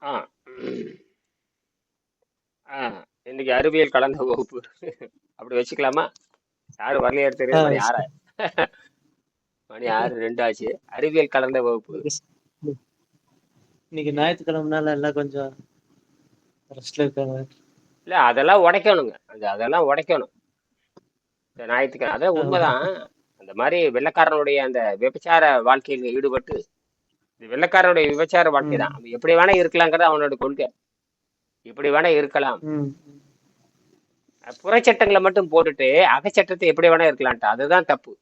ஆ ம். ஆ இன்னைக்கு அறிவியல் கலந்த வகுப்பு அப்படி வச்சுக்கலாமா? யாரும் வரலையே ஆ தெரியுது. மணி ஆறா சரி. மணி 6:02 ஆச்சு. அறிவியல் கலந்த வகுப்பு. இன்னைக்கு இன்னைக்கு ஞாயிற்றுக்கிழமைனால எல்லாம் கொஞ்சம் ரெஸ்ட்ல இருக்காங்க. இல்ல அதெல்லாம் உடைக்கணுங்க. அதெல்லாம் உடைக்கணும். இந்த ஞாயிற்றுக்கிழமை அதான் ஆமா. உண்மைதான். அந்த மாதிரி வெள்ளைக்காரனுடைய அந்த விபச்சார வாழ்க்கையில் ஈடுபட்டு இது வெள்ளைக்காரனுடைய விபச்சார வாழ்க்கை ம் தான். அவன் எப்படி வேணா இருக்கலாங்கிறது அவனோட கொள்கை. இப்படி வேணா இருக்கலாம். ம் புறச்சட்டங்களை மட்டும் போட்டுட்டு அகச்சட்டத்தை எப்படி வேணா இருக்கலான்ட்டு அதுதான் தப்பு.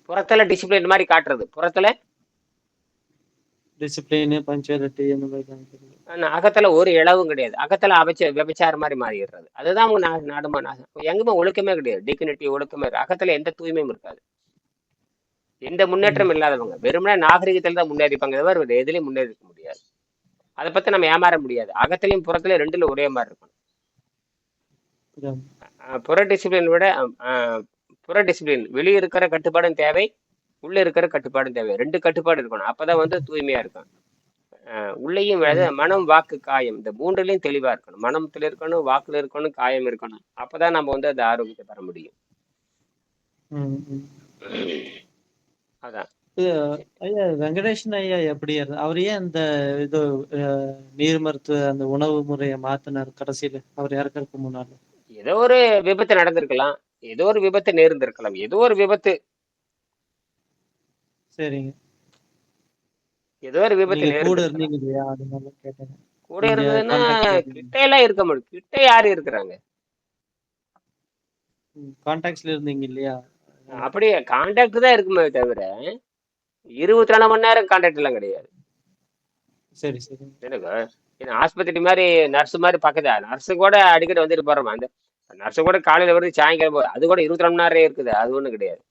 புறத்துல டிசிப்ளின் மாதிரி காட்டுறது, புறத்துல டிசிப்ளின் பஞ்சுவாலிட்டி அந்த மாதிரி தான் இருக்குது. அகத்துல ஒரு இளவும் கிடையாது. அகத்துல விபச்சாரம் மாதிரி மாறிடுறது. அதுதான் அவங்க நாடுமா நாசம். எங்குமே ஒழுக்கமே கிடையாது. டிக்னிட்டி ஒழுக்கமே அகத்துல எந்த தூய்மையும் இருக்காது. எந்த ம் முன்னேற்றம் இல்லாதவங்க வெறுமனே நாகரிகத்துல தான் முன்னேறிப்பாங்க தவிர வேற எதுலயும் முன்னேறிக்க முடியாது. அதை பத்தி நம்ம ஏமாற முடியாது. அகத்திலையும் புறத்திலையும் ரெண்டுல ஒரே மாதிரி இருக்கும். ஆமா. புற டிசிப்ளின் விட புற டிசிப்ளின் வெளியே இருக்கிற கட்டுப்பாடும் தேவை, உள்ள இருக்கிற கட்டுப்பாடும் தேவை. ரெண்டு கட்டுப்பாடு இருக்கணும். அப்பதான் வந்து தூய்மையா இருக்கும். உள்ளேயும் ஆமா. மனம் வாக்கு காயம் இந்த மூன்றுலயும் தெளிவா இருக்கணும். மனத்துல இருக்கணும், வாக்குல இருக்கணும், காயம் இருக்கணும். அப்பதான் நம்ம வந்து அந்த ஆரோக்கியத்தை பெற முடியும். ம் ம் அதான். இது, ஐயா வெங்கடேஷன் ஐயா எப்படி அவர் ஏன் இந்த இது நீர் மருத்துவ அந்த உணவு முறையை மாத்தினார் கடைசியில அவர் இறக்கறதுக்கு முன்னால? ஏதோ ஒரு விபத்து நடந்திருக்கலாம். ஏதோ ஒரு விபத்து நேர்ந்திருக்கலாம். ஏதோ ஒரு விபத்து சரிங்க. ஏதோ ஒரு விபத்து நீங்க கூட நேர்ந்திருக்கலாம். இருந்தீங்க இல்லையா, அதனால கேட்டேன். கூட நீங்க இருந்ததுன்னா கான்டாக்ட்ல இருந்தீங்க. கிட்ட எல்லாம் இருக்க முடியும். கிட்ட யாரு இருக்கிறாங்க? கான்டாக்ட்ல இருந்தீங்க இல்லையா, அதனால அப்படியே கான்டாக்ட் தான் இருக்குமே தவிர 24 மணி நேரம் கான்டாக்ட் எல்லாம் கிடையாது. சரி சரி. எனக்கு ஏன்னா ஆஸ்பத்திரி மாதிரி நர்ஸ் மாதிரி பக்கதா நர்ஸு கூட அடிக்கடி வந்துட்டு போறோமா அந்த நர்ஸு கூட காலையில வருது சாயங்காலம் போகுது. அது கூட 24 மணி நேரம் இருக்குது. அது ஒண்ணும் கிடையாது.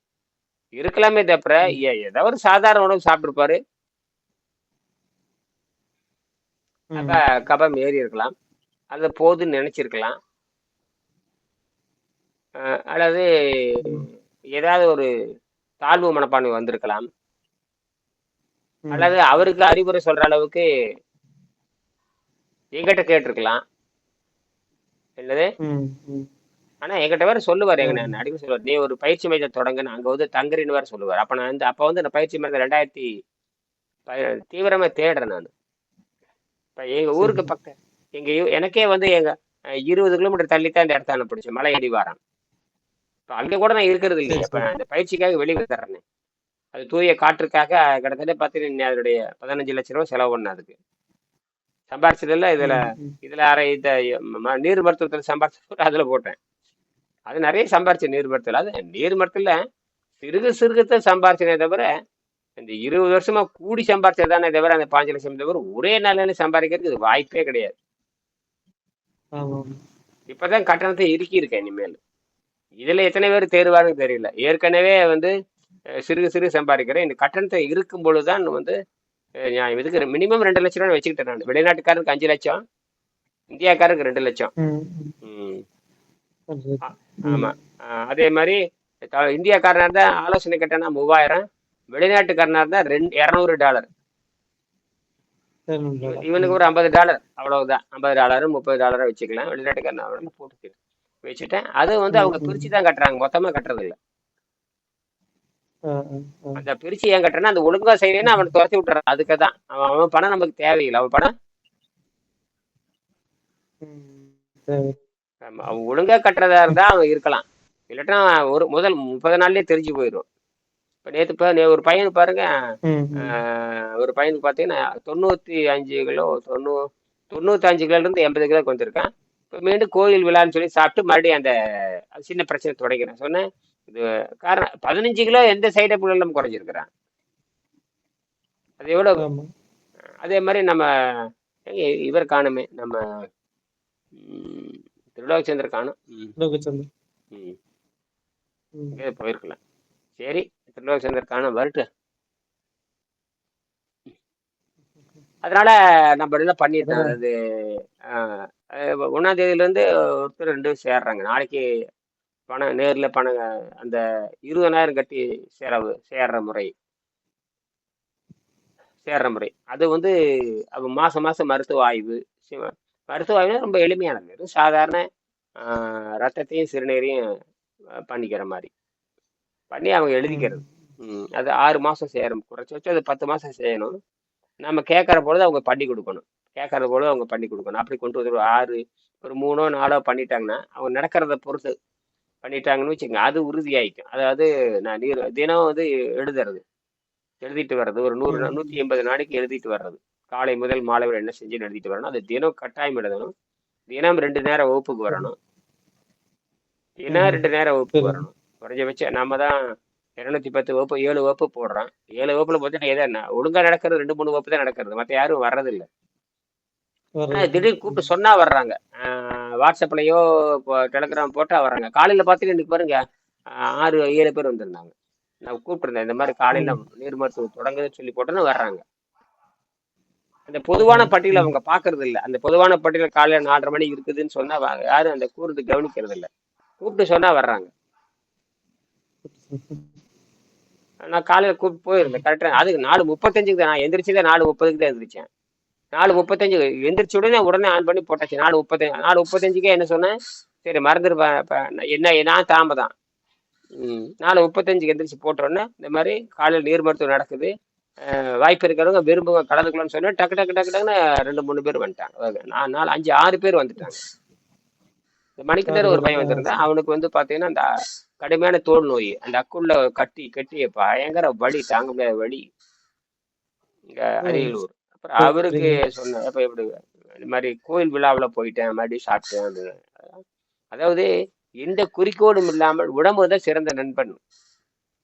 இருக்கலாமே தவிர ம் ஏதோ ஒரு சாதாரண உணவு சாப்பிட்டுருப்பாரு. அப்ப ம் கபம் ஏறி இருக்கலாம். அது போதுன்னு நினைச்சிருக்கலாம். அல்லது ம் ஏதாவது ஒரு தாழ்வு மனப்பான்மை வந்திருக்கலாம். ம் அல்லது அவருக்கு அறிவுரை சொல்ற அளவுக்கு எங்கிட்ட கேட்டிருக்கலாம். என்னது? ம் ம் ஆனா என்கிட்ட வேற சொல்லுவாரு. எங்க ஆமா. நான் அடிக்கடி சொல்லுவார். நீ ஒரு பயிற்சி மையத்தை தொடங்குன்னு அங்க வந்து தங்குறேன்னு வேற சொல்லுவார். அப்ப வந்து அந்த பயிற்சி மையத்தை 2000 தீவிரமா தேடுறேன் நான். இப்ப எங்க ஊருக்கு சரி. பக்கம் எனக்கே வந்து எங்க 20 கிலோமீட்டர் தள்ளித்தான் இந்த இடத்த பிடிச்சேன் மலை அடிவாரம். இப்ப அங்க கூட நான் இருக்கிறது இல்லையே. சரி இப்ப சரி. நான் இந்த பயிற்சிக்காக வெளியே வந்துடுறேன். அது தூய காற்றுக்காக கிட்டத்தட்ட பார்த்தீங்கன்னா அதனுடைய 15 லட்சம் ரூபாய் செலவு பண்ண அதுக்கு சம்பாரிச்சதில்ல இதுல. ம் ம் இதுல அரை இந்த நீர் மருத்துவத்தில் சம்பாரிச்ச அதுல போட்டேன். அது நிறைய சம்பாரிச்ச நீர் மருத்துவம். அது நீர் மருத்துவத்துல சிறுக சிறுகத்தை சம்பாரிச்சதே தவிர இந்த 20 வருஷமா கூடி சம்பாரிச்சதானே தவிர அந்த 5 லட்சம் தவிர ஒரே நாளில சம்பாதிக்கிறதுக்கு இது வாய்ப்பே கிடையாது. ஆமா. இப்பதான் கட்டணத்தை இறுக்கி இருக்கேன் இனிமேல். இதுல எத்தனை பேர் தேர்வாருன்னு தெரியல. ஏற்கனவே வந்து சிறுக சிறுக சம்பாதிக்கிறேன். இந்த கட்டணத்தை இருக்கும் பொழுதுதான் வந்து நான் இதுக்கு மினிமம் 2 லட்சம் ரூபாய் வச்சுக்கிட்டேன் நான். வெளிநாட்டுக்காரருக்கு 5 லட்சம், இந்தியாக்காரருக்கு 2 லட்சம். ம் ம் ம். பண்றது. ஆ- ம் ஆமா. அதே மாதிரி இந்தியாக்காரனா இருந்தா ஆலோசனை கேட்டேன்னா 3000, வெளிநாட்டுக்காரனா இருந்தா $200. சரிங்களா. இவனுக்கு ம் ஒரு $50 அவ்வளவுதான். $50 $30 வச்சுக்கலாம். வெளிநாட்டுக்காரன் போட்டு வச்சுட்டேன். அது வந்து ம் அவங்க ம் பிரிச்சு தான் கட்டுறாங்க, மொத்தமா கட்டுறது இல்ல. ஆ ஆ ஆ அந்த பிரிச்சு ஏன் கட்டுறேன்னா அந்த ஒழுங்கா செய்யலைன்னா அவனை துரத்தி விட்டுறான். அதுக்கு தான் அவன் பணம் நமக்கு தேவையில்லை. அவன் பணம் ம் சரி. அவன் ஒழுங்கா கட்டுறதா இருந்தா அவன் இருக்கலாம். இல்லாட்டா ஒரு முதல் 30 நாள்லயே தெரிஞ்சு போயிடும். இப்ப ஒரு பையனுக்கு பாருங்க. ம் ம் ஒரு பையனுக்கு பார்த்தீங்கன்னா 95 கிலோ 95 கிலோல இருந்து 80 கிலோக்கு வந்திருக்கான். இப்போ மீண்டும் கோயில் விழான்னு சொல்லி சாப்பிட்டு மறுபடியும் அந்த சின்ன பிரச்சனை தொடங்கிறேன். சொன்னேன் இது காரணம் 15 கிலோ எந்த சைடு எஃபெக்ட் இல்லாம குறைஞ்சிருக்கிறான். அது எவ்வளவு? ஆமா. அதே மாதிரி நம்ம இவர் காணுமே நம்ம ம், திருவிழாச்சந்திர காணும். ம், லோகச்சந்திரன். ம், ம் எங்கேயாவது போயிருக்கலாம். சரி, திருவிழாச்சந்திர காணும் வரட்டு. அதனால நம்ம எல்லாம் பண்ணிட்டோம். அதான். அதாவது 1ஆம் தேதியில இருந்து ஒருத்தர் ரெண்டு பேரும் சேர்றாங்க. நாளைக்கு பணம் நேர்ல பணம் அந்த 20,000 கட்டி சேர்ற முறை. சேர்ற முறை. அது வந்து மாசம் மாசம் மருத்துவ ஆய்வு. சிவ- மருத்துவ ஆய்வுனா ரொம்ப எளிமையானது. வெறும் சாதாரண ரத்தத்தையும் சிறுநீரையும் பண்ணிக்கிற மாதிரி பண்ணி அவங்க ம். எழுதிக்கிறது. அது 6 மாசம் செய்யணும். குறைச்சி வச்சு அது 10 மாசம் செய்யணும். நம்ம கேட்கற பொழுது அவங்க பண்ணி கொடுக்கணும். கேட்கற பொழுது அவங்க பண்ணி கொடுக்கணும். அப்படி கொண்டு வந்து ஒரு 3ஓ 4ஓ பண்ணிட்டாங்கன்னா அவங்க நடக்கிறத பொறுத்து பண்ணிட்டாங்கன்னு வச்சுக்கோங்க, அது உறுதியாயிக்கும். அதாவது நான் தினம் வந்து எழுதுறது, எழுதிட்டு வர்றது, ஒரு 180 நாளைக்கு எழுதிட்டு வர்றது. காலை முதல் மாலை வரை என்ன செஞ்சுன்னு எழுதிட்டு வரணும். அது தினம் கட்டாயம் எழுதணும். தினம் 2 நேரம் வகுப்புக்கு சரி. வரணும். தினம் 2 நேரம் வகுப்புக்கு சரி. வரணும். குறைஞ்சபட்சம் நாம தான் 210 வகுப்பு 7 வகுப்பு போடுறோம். 7 வகுப்புல பார்த்தா எதை ஒழுங்கா நடக்கிறது 2 3 வகுப்பு தான் நடக்கிறது. மற்ற யாரும் வர்றதில்ல. வர்றதில்ல. திடீர்னு கூப்பிட்டு சொன்னா வர்றாங்க. வாட்ஸ்அப்லயோ டெலிகிராம் போட்டா வர்றாங்க. காலையில பார்த்துட்டு இன்னைக்கு பாருங்க 6 7 பேர் வந்திருந்தாங்க. நான் கூப்பிட்டுருந்தேன். இந்த மாதிரி காலையில ம். நீர் மருத்துவம் தொடங்குதுன்னு சொல்லி போட்டோன்னு வர்றாங்க. அந்த பொதுவான வர்றாங்க. பட்டியல ம். அவங்க பாக்குறது இல்ல. அந்த பொதுவான பட்டியல காலையில 4:30 மணிக்கு இருக்குதுன்னு சொன்னா யாரும் அந்த கூர்ந்து கவனிக்கிறது இல்ல. கூப்பிட்டு சொன்னா வர்றாங்க. நான் காலையில கூப்பிட்டு போயிருந்தேன். கரெக்டா அதுக்கு 4:35க்கு தான் நான் எந்திரிச்சதே 4:30க்கு தான் எந்திரிச்சேன். 4:35 எந்திரிச்ச உடனே ஆன் பண்ணி போட்டாச்சு. 4:35க்கே என்ன சொன்னேன்? சரி மறந்துருப்பேன். என்ன நான் தாமதம். 4:35க்கு எந்திரிச்சு போட்ட உடனே இந்த மாதிரி காலையில் நீர் மருத்துவம் நடக்குது. வாய்ப்பு இருக்கிறவங்க விரும்புங்க கலந்துக்கலாம்னு சொன்னா டக்கு டக்கு டக்கு டக்குன்னு 2 3 பேர் வந்துட்டாங்க. 4 5 6 பேர் வந்துட்டாங்க. இந்த 6 மணிக்கிட்ட ஒரு பேர் பையன் வந்திருந்தான். சரி. அவனுக்கு வந்து பாத்தீங்கன்னா அந்த கடுமையான தோல் நோய். அந்த அக்குள்ள கட்டி பயங்கர வலி, தாங்க முடியாத வலி. இங்க ஓ! அரியலூர். அப்புறம் அவருக்கு சரிங்க. சொன்னேன். அப்ப எப்படி இந்த மாதிரி கோயில் விழாவில் போயிட்டேன், மறுபடியும் சாப்பிட்டேன் அப்படின்னு. அதாவது எந்த குறிக்கோளும் இல்லாமல் உடம்பு தான் சிறந்த நண்பன்.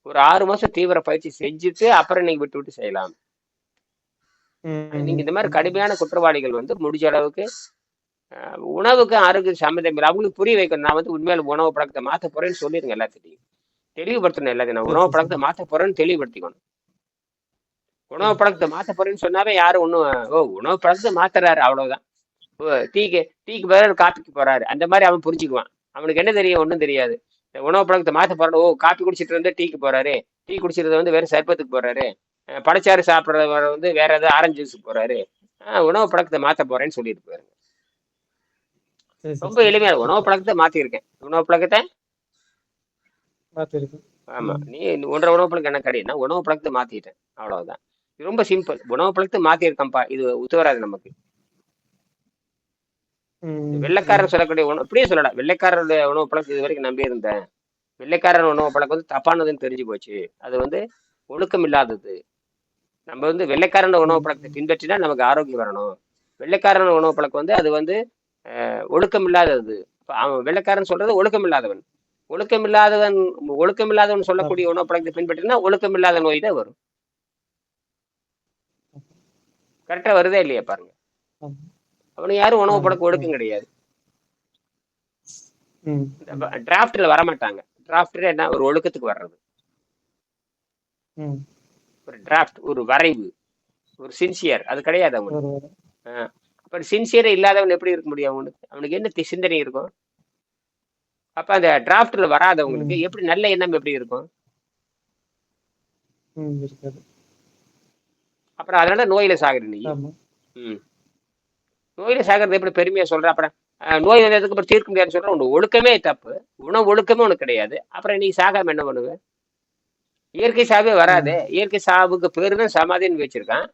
ஒரு 6 மாசம் தீவிர பயிற்சி செஞ்சுட்டு அப்புறம் நீங்க விட்டு விட்டு செய்யலாம். நீங்க ம். இந்த மாதிரி ம். கடுமையான குற்றவாளிகள் வந்து முடிஞ்ச அளவுக்கு உணவுக்கு ஆரோக்கிய சம்மந்தம் இல்லை. அவங்களுக்கு புரிய வைக்கணும். நான் வந்து உண்மையில உணவு பழக்கத்தை மாத்த போறேன்னு சொல்லிருங்க எல்லாத்திட்டையும். தெளிவுபடுத்தணும் எல்லாத்தையும். நான் சரி, உணவு சரி, பழக்கத்தை சரி. மாத்த போறேன்னு தெளிவுபடுத்திக்கணும். உணவு சரி. பழக்கத்தை மாத்த போறேன்னு சொன்னாவே யாரும் ஒண்ணும் உணவு பழக்கத்தை மாத்துறாரு அவ்வளவுதான். டீக்கு பதிலா காப்பிக்கு போறாரு. அந்த மாதிரி அவன் புரிஞ்சுக்குவான். அவனுக்கு என்ன தெரியும்? ஒண்ணும் தெரியாது. உணவு பழக்கத்தை மாத்த போறாரு. காப்பி குடிச்சிட்டு இருந்தா டீக்கு போறாரு. டீ குடிச்சிருந்த வந்து வேற சர்பத்துக்கு போறாரு. பழச்சாறு சாப்பிடுறவர் வந்து வேற ஏதாவது ஆரஞ்சு ஜூஸுக்கு போறாரு. உணவு பழக்கத்தை மாத்த போறேன்னு சொல்லிட்டு போயிருங்க. சரி, சரி, ரொம்ப சரி. எளிமையா உணவு சூப்பர். பழக்கத்தை மாத்திருக்கேன். உணவு பழக்கத்தை பார்த்துருக்கேன். ஆமா. ம். நீ ஒன்றரை உணவு பழக்கம் என்ன கிடையாது. நான் உணவு பழக்கத்தை மாத்திட்டேன். அவ்வளவுதான். இது ரொம்ப சிம்பிள். உணவு பழக்கத்தை மாத்திருக்கேன்ப்பா. இது ஒத்து வராது நமக்கு. ம். வெள்ளைக்காரர் சொல்லக்கூடிய உணவு இப்படியே சொல்லலாம். வெள்ளைக்காரருடைய உணவு பழக்கம் இது வரைக்கும் நம்பி இருந்தேன். வெள்ளைக்காரர் உணவு பழக்கம் வந்து தப்பானதுன்னு தெரிஞ்சு போச்சு. அது வந்து ஒழுக்கம் இல்லாதது. நம்ம வந்து வெள்ளைக்காரன் உணவு பழக்கத்தை ம். பின்பற்றினா நமக்கு ஆரோக்கியம் வரணும். வெள்ளைக்காரன் உணவு பழக்கம் வந்து அது வந்து ஒழுக்கம் இல்லாதது. அவன் வெள்ளைக்காரன் சொல்றது ஒழுக்கம் இல்லாதவன். ஒழுக்கம் இல்லாதவன் ஒழுக்கம் இல்லாதவன் ஆமா. சொல்லக்கூடிய உணவு பழக்கத்தை பின்பற்றினா ஒழுக்கம் இல்லாத நோய் தான் வரும். கரெக்டா வருதா இல்லையா பாருங்க. ஆமா. அவனுக்கு யாரும் உணவு ஆமா. பழக்கம் ஆமா. ஒழுக்கம் கிடையாது. ம். ம். டிராஃப்ட்ல வரமாட்டாங்க. டிராஃப்ட் என்ன ஒரு ஒழுக்கத்துக்கு வர்றது. ம். ஒரு டிராஃப்ட் ஒரு வரைவு ஒரு சின்சியர் அது கிடையாது அவங்களுக்கு. ஒரு அப்ப சின்சியரே இல்லாதவன் எப்படி இருக்க முடியும்? அவனுக்கு என்ன சிந்தனை இருக்கும்? அப்ப அந்த டிராஃப்ட்ல வராதவங்களுக்கு ம். எப்படி நல்ல எண்ணம் எப்படி இருக்கும்? ம். இருக்காது. அப்புறம் அதனால நோயில சாகுற நீ. ஆமா. ம். நோயில சாகிறது எப்படி பெருமையா சொல்ற? அப்புறம் நோய் வந்ததுக்கு அப்புறம் தீர்க்க முடியாதுன்னு சொல்ற. உனக்கு ஒழுக்கமே தப்பு. உணவு ஒழுக்கமே உனக்கு கிடையாது. அப்புறம் நீ சாகாம என்ன பண்ணுவ? இயற்கை சாவே வராது. ம். இயற்கை சாவுக்கு பேரு தான் சமாதின்னு வச்சிருக்கான்.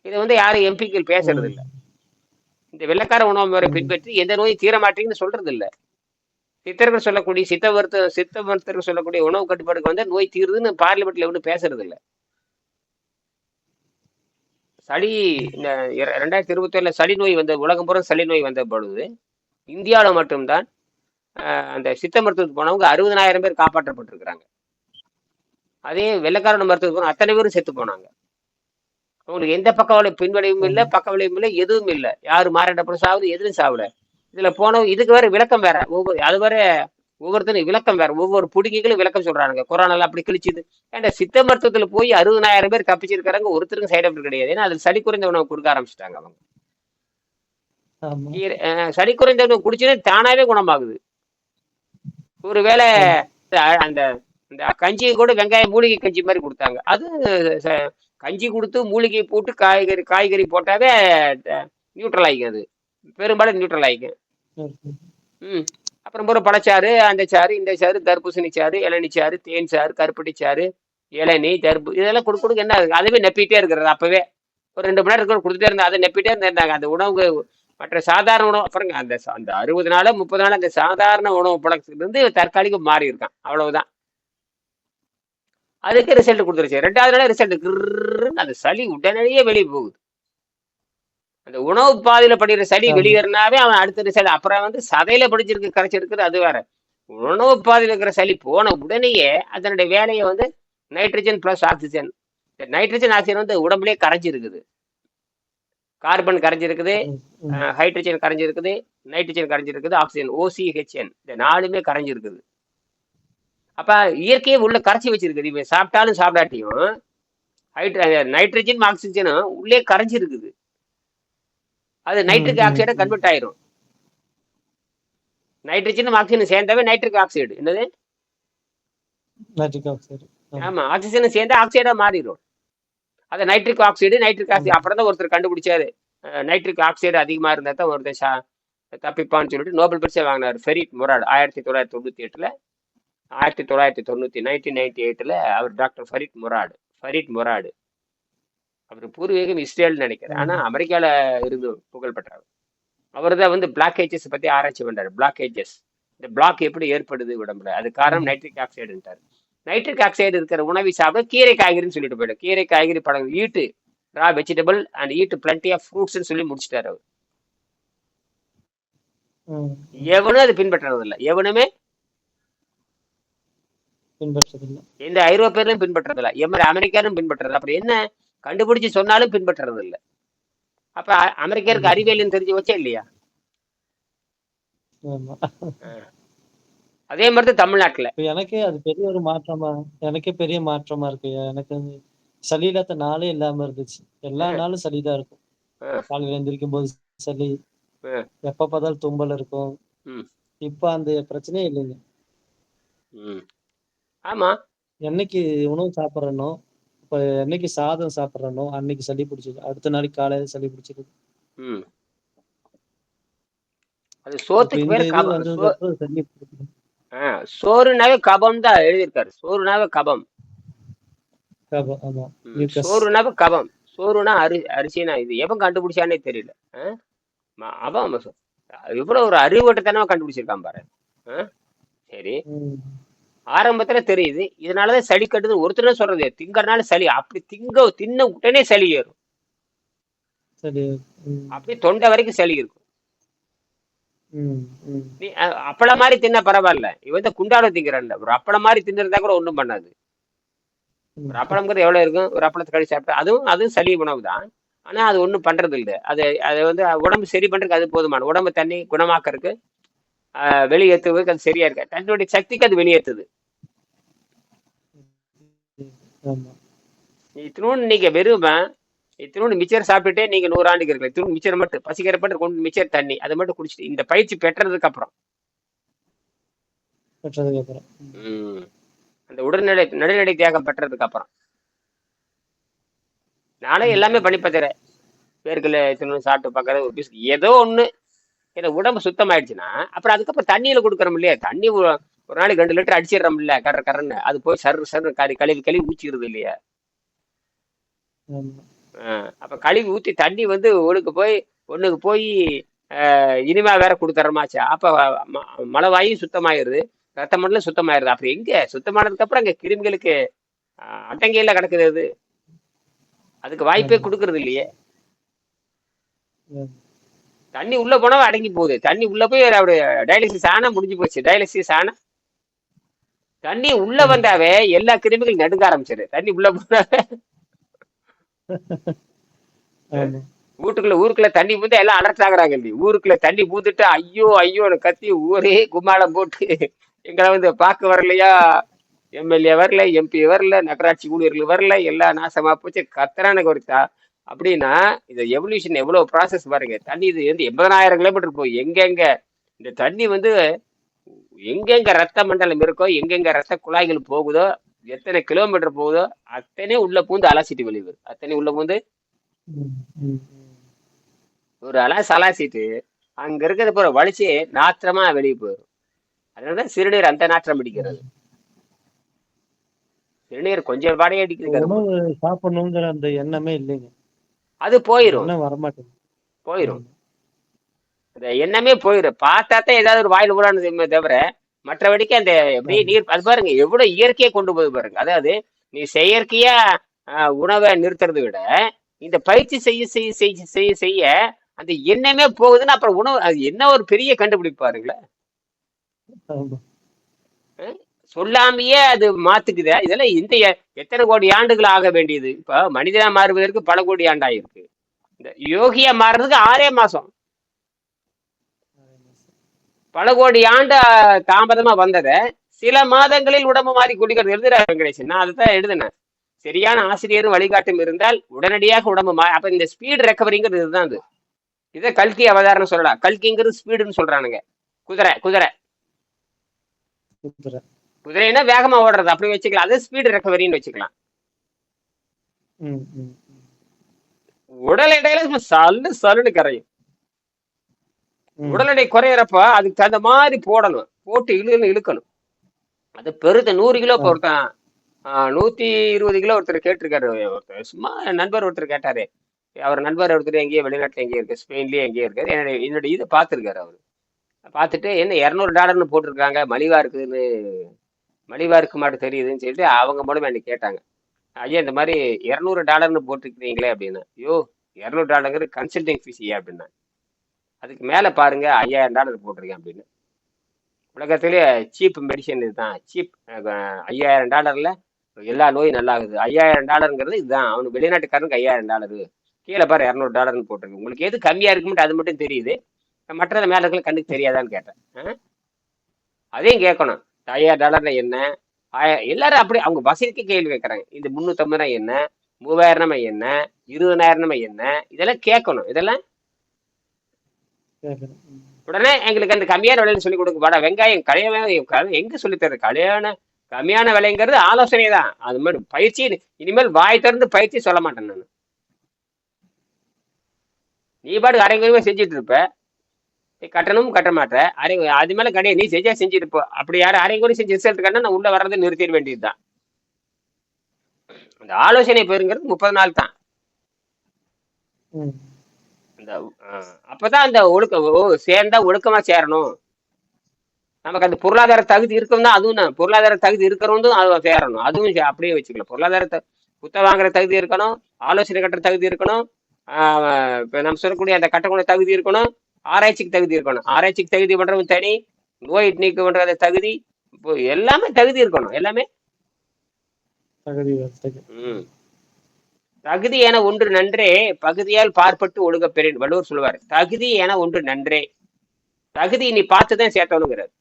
இதை வந்து யாரும் எம்பிக்கள் பேசுறது ம். இல்ல. இந்த வெள்ளைக்கார உணவு முறை ம். பின்பற்றி எந்த நோயும் தீர மாட்டேங்குன்னு சொல்றது இல்ல. சித்தர்கள் சொல்லக்கூடிய சித்த மருத்துவர்கள் சொல்லக்கூடிய உணவு கட்டுப்பாடுக்கு வந்து நோய் தீருதுன்னு பார்லிமெண்ட்ல ஒன்றும் பேசுறது இல்ல. சளி இந்த 2021 சளி நோய் வந்த உலகம் பூரா சளி நோய் வந்த பொழுது இந்தியாவில் மட்டும்தான் அந்த சித்த மருத்துவத்துக்கு போனவங்க 60,000 பேர் காப்பாற்றப்பட்டிருக்கிறாங்க. அதே வெள்ளைக்காரன மருத்துவத்துக்கு போன அத்தனை பேரும் செத்து போனாங்க. உங்களுக்கு எந்த பின்விளைவும் இல்லை, ஆமா. பக்க விளைவும் இல்லை, எதுவும் இல்லை. யாரு மாரடைப்பு சாவுது, எதுவும் சாவல. இதுல போனவங்க இதுக்கு வேற விளக்கம் வேற. அது வேற ஒவ்வொருத்தரும் விளக்கம் வேற. ஒவ்வொரு புடுங்கிகளும் விளக்கம் சொல்றாங்க. கொரோனால அப்படி கிழிச்சுது. ஏன்டா சித்த மருத்துவத்துல போய் 60,000 பேர் தப்பிச்சிருக்காங்க. ஒருத்தருக்கும் சைடு எஃபெக்ட் கிடையாது. ஏன்னா அது சளி குறைந்த உணவு கொடுக்க ஆரம்பிச்சிட்டாங்க அவங்க. ஆமா. சளி குறைந்த உணவு குடிச்சது தானாவே குணமாகுது. ஒருவேளை ஆமா. அந்த இந்த கஞ்சியை கூட வெங்காயம் மூலிகை கஞ்சி மாதிரி கொடுத்தாங்க. அது ச- கஞ்சி கொடுத்து மூலிகை போட்டு காய்கறி காய்கறி போட்டாவே நியூட்ரல் ஆகிக்கும் அது. பெரும்பாலும் நியூட்ரல் ஆகிக்கும். சரி, சரி. ம். அப்புறம் ஒரு பழச்சாறு, அந்த சாறு, இந்த சாறு, தர்பூசணி சாறு, இளநீ சாறு, தேன் சாறு, கருப்பட்டி சாறு, இளநீ, இதெல்லாம் கொடுக்க கொடுக்க என்ன ஆகுது? அதுவே நப்பிட்டே இருக்கிறது அப்பவே. ஒரு 2 மணி நேரம் கொடுத்துட்டே இருந்தா அதை நப்பிட்டே இருந்தாங்க. அந்த உணவு மற்ற சாதாரண உணவு அப்புறம் அந்த 60 நாள் 30 நாள் அந்த சாதாரண உணவு பழக்கத்துல இருந்து தற்காலிகம் மாறி இருக்கான். அவ்வளவுதான். அதுக்கு ரிசல்ட் கொடுத்துருச்சு. 2வது நாளே ரிசல்ட் அந்த சளி உடனடியே வெளியே போகுது. அந்த உணவு பாதையில படிக்கிற சளி ஆமா. வெளியேறினாவே அவன் அடுத்த ரிசல்ட். அப்புறம் சதையில படிச்சிருக்கு கரைச்சிருக்குது அது வேற. உணவு பாதையில இருக்கிற சளி போன உடனேயே அதனுடைய வேலையை நைட்ரஜன் பிளஸ் ஆக்சிஜன். இந்த நைட்ரஜன் ஆக்சிஜன் உடம்புலயே கரைஞ்சிருக்குது. கார்பன் கரைஞ்சிருக்குது, ம், ம், ஹைட்ரஜன் கரைஞ்சிருக்குது, நைட்ரஜன் கரைஞ்சிருக்குது, ஆக்சிஜன் OCHN இந்த 4மே கரைஞ்சிருக்குது. அப்ப இயற்கையே உள்ள கரைச்சி வச்சிருக்குது. இவன் சாப்பிட்டாலும் சாப்பிடாட்டியும் நைட்ரஜன் ஆக்சிஜனும் உள்ளே கரைஞ்சிருக்குது. அது ம், நைட்ரிக் ம், ஆக்சைடா ம். கன்வெர்ட் ஆயிரும். நைட்ரஜனும் ஆக்சிஜனும் சேர்ந்தாவே நைட்ரிக் ஆக்சைடு. என்னது? Nitric oxide. ஆமா. ஆமா, ஆக்சிஜனும் சேர்ந்தா ஆக்சைடா மாறிடும். அது நைட்ரிக் ஆக்சைடு நைட்ரிக் ஆக்சைடு. ஆமா. அப்புறம் தான் ஒருத்தர் கண்டுபிடிச்சாரு. நைட்ரிக் ஆக்சைடு அதிகமா இருந்தா தான் ஒருத்தர் தப்பிப்பான்னு சொல்லிட்டு நோபல் பரிசு வாங்கினார். ஃபெரிட் மொராட் 1998ல 1998ல அவர் டாக்டர் ஃபரிட் மொராடு. அவர் பூர்வீகம் இஸ்ரேல் நினைக்கிறேன். ஆனா ஆமா. அமெரிக்கால இருந்து புகழ் பெற்றார். அவர் தான் பிளாக் பத்தி ஆராய்ச்சி பண்றாரு. பிளாக் இந்த பிளாக் எப்படி ஏற்படுது உடம்புல, அது காரணம் ம். நைட்ரிக் ஆக்சைடுன்றாரு. நைட்ரிக் ஆக்சைடு இருக்கிற உணவை சாப்பிட கீரை காய்கறின்னு சொல்லிட்டு போயிடும். கீரை காய்கறி பழங்கள் ஈட்டு ரா வெஜிடபிள் அண்ட் ஈட்டு பிளண்டி ஆஃப் ஃப்ரூட்ஸ்ன்னு சொல்லி முடிச்சிட்டாரு அவர். ம், ம். எவனும் அது பின்பற்றுறது இல்லை. எவனுமே பின்பற்றதில்லை. எந்த ஐரோப்பியர்களும் பின்பற்றுறது இல்லை. எம்ம அமெரிக்காரும் பின்பற்றுறது. அப்புறம் என்ன கண்டுபிடிச்சு சொன்னாலும் பின்பற்றுறது இல்லை. அப்ப அமெரிக்கருக்கு ம். அறிவியல்னு தெரிஞ்சு வச்சா இல்லையா? ஆமா. அதே மாதிரி தான் தமிழ்நாட்டுல. இப்ப எனக்கே அது பெரிய ஒரு மாற்றமா எனக்கே பெரிய மாற்றமா இருக்கு. எனக்கு வந்து சளி இல்லாத நாளே இல்லாம இருந்துச்சு. எல்லா அஹ், நாளும் சளிதான் இருக்கும். அஹ், காலையில எந்திரிக்கும் போது சளி, அஹ், எப்ப பார்த்தாலும் தும்மல் இருக்கும். ம், இப்ப அந்த பிரச்சனையே இல்லைங்க. ம். ஆமா. என்னைக்கு உணவு சாப்பிடுறேனோ, இப்ப என்னைக்கு சாதம் சாப்பிடுறேனோ, அன்னைக்கு சளி பிடிச்சிது. அடுத்த நாளைக்கு காலையில சளி பிடிச்சிருது. ம். அது இப்ப சோத்துக்கு இந்த பேர் இது கபம். வந்ததுக்கு அப்புறம் சளி பிடிக்குது. சோறுனாவே கபம் தான் எழுதியிருக்காரு. சோறுனாவே கபம். ஆமா. மியூக்கஸ். சோறுனாவே கபம். சோறுனா அரிசினா இது எவன் கண்டுபிடிச்சானே தெரியல. அவன் இவ்வளவு ஒரு அறிவுட்டத்தனமா கண்டுபிடிச்சிருக்கான் பாரு. ஆ? சரி. ம். ஆரம்பத்துல தெரியுது. இதனாலதான் சளி கட்டுது ஒருத்தர் சொல்றது. திங்கறனால சளி அப்படி தின்ன உடனே சளி ஏறும். சரி. ம். அப்படி தொண்டை வரைக்கும் சளி இருக்கும். ம். ம். நீ அப்பளம் மாதிரி தின்ன பரவாயில்ல. இவன் குண்டால திங்கிறான்ல. ஒரு அப்பளம் மாதிரி தின்னிருந்தா கூட ஒண்ணும் பண்ணாது. ஒரு ம். அப்பளம்ங்கிறது எவ்வளவு இருக்கும்? ஒரு அப்பளத்தை கழிச்சு சாப்பிட்டா அதுவும் சளி உணவு தான். ஆனா அது ஒண்ணும் பண்றது இல்லை. அது அது உடம்பு சரி பண்றதுக்கு அது போதுமான உடம்பு தண்ணி குணமாக்கறதுக்கு வெளியேற்றுவதற்கு அது சரியா இருக்கு. தன்னுடைய சக்திக்கு அது வெளியேற்றுது. ஆமா. இத்தினோண்டு நீங்க வெறும இத்தினோண்டு மிச்சர் சாப்பிட்டுட்டே நீங்க 100 ஆண்டுக்கு இருக்கலாம். இத்தினோண்டு மிச்சர் மட்டும் பசிக்கிறப்பட்டு கொண்டு மிச்சர் தண்ணி அதை மட்டும் குடிச்சிட்டு இந்த பயிற்சி பெற்றதுக்கு அப்புறம் பெற்றதுக்கு அப்புறம். ம், அந்த நடுநிலை தியாகம் பெற்றதுக்கு அப்புறம் நானே ம். எல்லாமே பண்ணி பார்த்துறேன். பேருக்குல இத்தினோண்டு சாப்பிட்டு பார்க்கறது ஒரு பீஸ் ஏதோ ஒண்ணு. ஏன்னா உடம்பு சுத்தமாயிடுச்சுன்னா அப்புறம் அதுக்கப்புறம் தண்ணியில கொடுக்குறோம் இல்லையா? தண்ணி ஒரு நாளைக்கு 2 லிட்டர் அடிச்சிடறோம் இல்ல, கரன்னு அது போய் சர்ரு கழுவி கழுவி ஊற்றிடுது இல்லையா? ஆமா. அப்ப கழுவி ஊத்தி தண்ணி ஒண்ணுக்கு போய் இனிமா வேற கொடுத்துறமாச்சா? அப்ப மலவாயும் சுத்தமாயிருது, ரத்த மண்டலம் சுத்தமாயிருது. அப்புறம் எங்க சுத்தமானதுக்கு அப்புறம் அங்க கிருமிகளுக்கு அட்டங்கையில கிடக்குது. அதுக்கு வாய்ப்பே ஆமா. கொடுக்கறது இல்லையே. ம். தண்ணி உள்ள போனா அடங்கி போகுது. தண்ணி உள்ள போய் அவருடைய டயாலிசிஸ் ஆனா முடிஞ்சு போச்சு. டயாலிசிஸ் ஆனா தண்ணி உள்ள ஆமா. வந்தாவே எல்லா கிருமிகளும் நடுங்க ஆரம்பிச்சிரு. தண்ணி உள்ள போனாவே ஆமா. ஊருக்குள்ள தண்ணி பூந்து எல்லாம் அலர்ட் ஆகுறாங்க இல்லையா? ஊருக்குள்ள தண்ணி பூந்துட்டு ஐயோ ஐயோன்னு கத்தி ஊரே கும்மாளம் போட்டு எங்களை பார்க்க வரலையா, எம்எல்ஏ வரல, எம்பி வரல, நகராட்சி ஊழியர்கள் வரல, எல்லாம் நாசமா போச்சு கத்துறானு கொடுத்தா. அப்படின்னா இந்த எவல்யூஷன் எவ்வளவு ப்ராசஸ் பாருங்க. தண்ணி இது 80,000 கிலோமீட்டர் போய் எங்க இந்த தண்ணி எங்கெங்க ரத்த மண்டலம் இருக்கோ, எங்கெங்க ரத்த குழாய்கள் போகுதோ, எத்தனை கிலோமீட்டர் போகுதோ அத்தனை உள்ள பூந்து அலசிட்டு வெளியே வரும். அத்தனை உள்ள பூந்து ம், ம், ஒரு அலாசிட்டு அங்க இருக்கிறத பூரா வலிச்சு நாற்றமா வெளியே போயிடும். அதனாலதான் சிறுநீர் அந்த நாற்றம் அடிக்கிறது. ம். சிறுநீர் கொஞ்சம் வாடையே அடிக்கிறது ரொம்ப. உணவு சாப்பிடணுங்கிற அந்த எண்ணமே இல்லைங்க. அது அந்த போயிரும். எண்ணம் வரமாட்டேங்குது. போயிரும். ஆமா. அந்த எண்ணமே போயிரும். பார்த்தாத்தான் ஏதாவது ஒரு வாயில் ஊறானதுமே தவிர, மற்றபடிக்கு அந்த எப்படியே ஆமா. நீர் அது பாருங்க எவ்வளவு இயற்கையை கொண்டு போய் பாருங்க. அதாவது நீ செயற்கையா உணவை நிறுத்துறதை விட, இந்த பயிற்சி செய்ய செய்ய செய்ய செய்ய செய்ய அந்த எண்ணமே போகுதுன்னா அப்புறம் உணவு அது என்ன ஒரு பெரிய கண்டுபிடிப்பு பாருங்களேன். ஆமா. அஹ் சொல்லாமையே அது மாத்துக்குதே. இதெல்லாம் இந்த எத்தனை கோடி ஆண்டுகள் ஆக வேண்டியது. இப்ப மனிதனா மாறுவதற்கு பல கோடி ஆண்டாயிருக்கு. இந்த யோகியா மாறுறதுக்கு 6 மாசம். பல கோடி ஆண்டு தாமதமா வந்ததை சில மாதங்களில் உடம்பு மாறி குடிக்கிறது எழுதுறாரு வெங்கடேசன். நான் அதுதான் எழுதினேன். சரியான ஆசிரியரும் வழிகாட்டும் இருந்தால் உடனடியாக உடம்பு அப்ப இந்த ஸ்பீடு ரெக்கவரிங்கிறது இதுதான். அது இதை கல்கி அவதாரம் சொல்லலாம். கல்கிங்கிறது ஸ்பீடுன்னு சொல்றானுங்க. குதிரை குதிரை குதிரை. குதிரைன்னா வேகமா ஓடுறது அப்படி வச்சுக்கலாம். அது ஸ்பீடு ரெக்கவரின்னு வச்சுக்கலாம். ம், ம், ம், உடல் எடையில சும்மா சல்லு சல்லுன்னு கரையும். ம். உடல் எடை குறையிறப்ப அதுக்கு தகுந்த மாதிரி போடணும். போட்டு இழுக்கணும். அது பெருத்த 100 கிலோ இப்போ ஆமா. ஒருத்தன் 120 கிலோ ஒருத்தர் கேட்டிருக்காரு. ஒருத்தர் சும்மா நண்பர் ஒருத்தர் கேட்டாரு. அவர் நண்பர் ஒருத்தர் எங்கேயோ வெளிநாட்டுல எங்கேயோ இருக்கு, ஸ்பெயின்லயே எங்கேயோ இருக்காரு. என்னுடைய இதை பார்த்துருக்காரு அவரு. பார்த்துட்டு என்ன $200 போட்டிருக்காங்க, மலிவா இருக்கு மாட்டு தெரியுதுன்னு சொல்லிட்டு அவங்க மூலமா என்ன கேட்டாங்க. ஐயா இந்த மாதிரி $200 போட்டிருக்கிறீங்களே அப்படின்னா, ஐயோ $200 கன்சல்டிங் ஃபீஸ் ஐயா அப்படின்னா. அதுக்கு மேல பாருங்க $5000 போட்டிருக்கேன் அப்படின்னு. உலகத்திலே சீப் மெடிசன் இதுதான். சீப் $5000 எல்லா நோயும் நல்லா ஆகுது. $5000 இதுதான். அவனுக்கு வெளிநாட்டுக்காரனுக்கு $5000. கீழே பாரு $200 போட்டிருக்கு. உங்களுக்கு எது கம்மியா இருக்கும்ட்டு அது மட்டும் தெரியுது. மற்ற மேல இருக்கிற கண்ணுக்கு தெரியாதான்னு கேட்டேன். அதையும் கேட்கணும். $5000 என்ன? எல்லாரும் அப்படி அவங்க வசதிக்கு கேள்வி கேட்கறாங்க. இந்த 350 என்ன? 3000 என்ன? 20,000 என்ன? இதெல்லாம் கேட்கணும். இதெல்லாம் கேட்கணும். ம். உடனே எங்களுக்கு அந்த கம்மியான விலையில சொல்லி கொடுக்க வாடா. வெங்காயம் எங்க சொல்லி தர்றது? கம்மியான விலைங்கிறது ஆலோசனை தான். அது மாதிரி பயிற்சி இனிமேல் வாய் திறந்து பயிற்சி சொல்ல மாட்டேன் நான். நீ பாட்டு அரைக்குறைவா செஞ்சுட்டு இருப்ப. கட்டணமும் கட்ட மாட்டேன். அது மேல கிடையாது. நீ செஞ்சுட்டு இருப்ப. அப்படி யாரும் அரைக்குறை செஞ்சு ரிசல்ட் கட்டா நான் உள்ள வர்றதை நிறுத்திட வேண்டியதுதான். அந்த ஆலோசனை பெறுங்கிறது 30 நாள் தான். ம். அந்த அப்பதான் அந்த சேர்ந்தா ஒழுக்கமா சேரணும். நமக்கு அந்த பொருளாதார தகுதி இருக்கும் தான். அதுவும் தான் பொருளாதார தகுதி இருக்கிறவங்க அது சேரணும். அதுவும் அப்படியே வச்சுக்கலாம். பொருளாதார குத்த வாங்குற தகுதி இருக்கணும், ஆலோசனை கட்டுற தகுதி இருக்கணும், இப்ப நம்ம சொல்லக்கூடிய அந்த கட்டக்கூடிய தகுதி இருக்கணும், ஆராய்ச்சிக்கு தகுதி இருக்கணும். ஆராய்ச்சிக்கு தகுதி பண்றவங்க தனி, நோய் நீக்க பண்ற தகுதி, இப்போ எல்லாமே தகுதி இருக்கணும். எல்லாமே தகுதி. தகுதி என ஒன்று நன்றே பகுதியால் பார்ப்பட்டு ஒழுக பெறேன் வள்ளுவர் சொல்லுவார். தகுதி என ஒன்று நன்றே. தகுதி நீ பார்த்துதான் சேர்த்தணுங்கிறார்.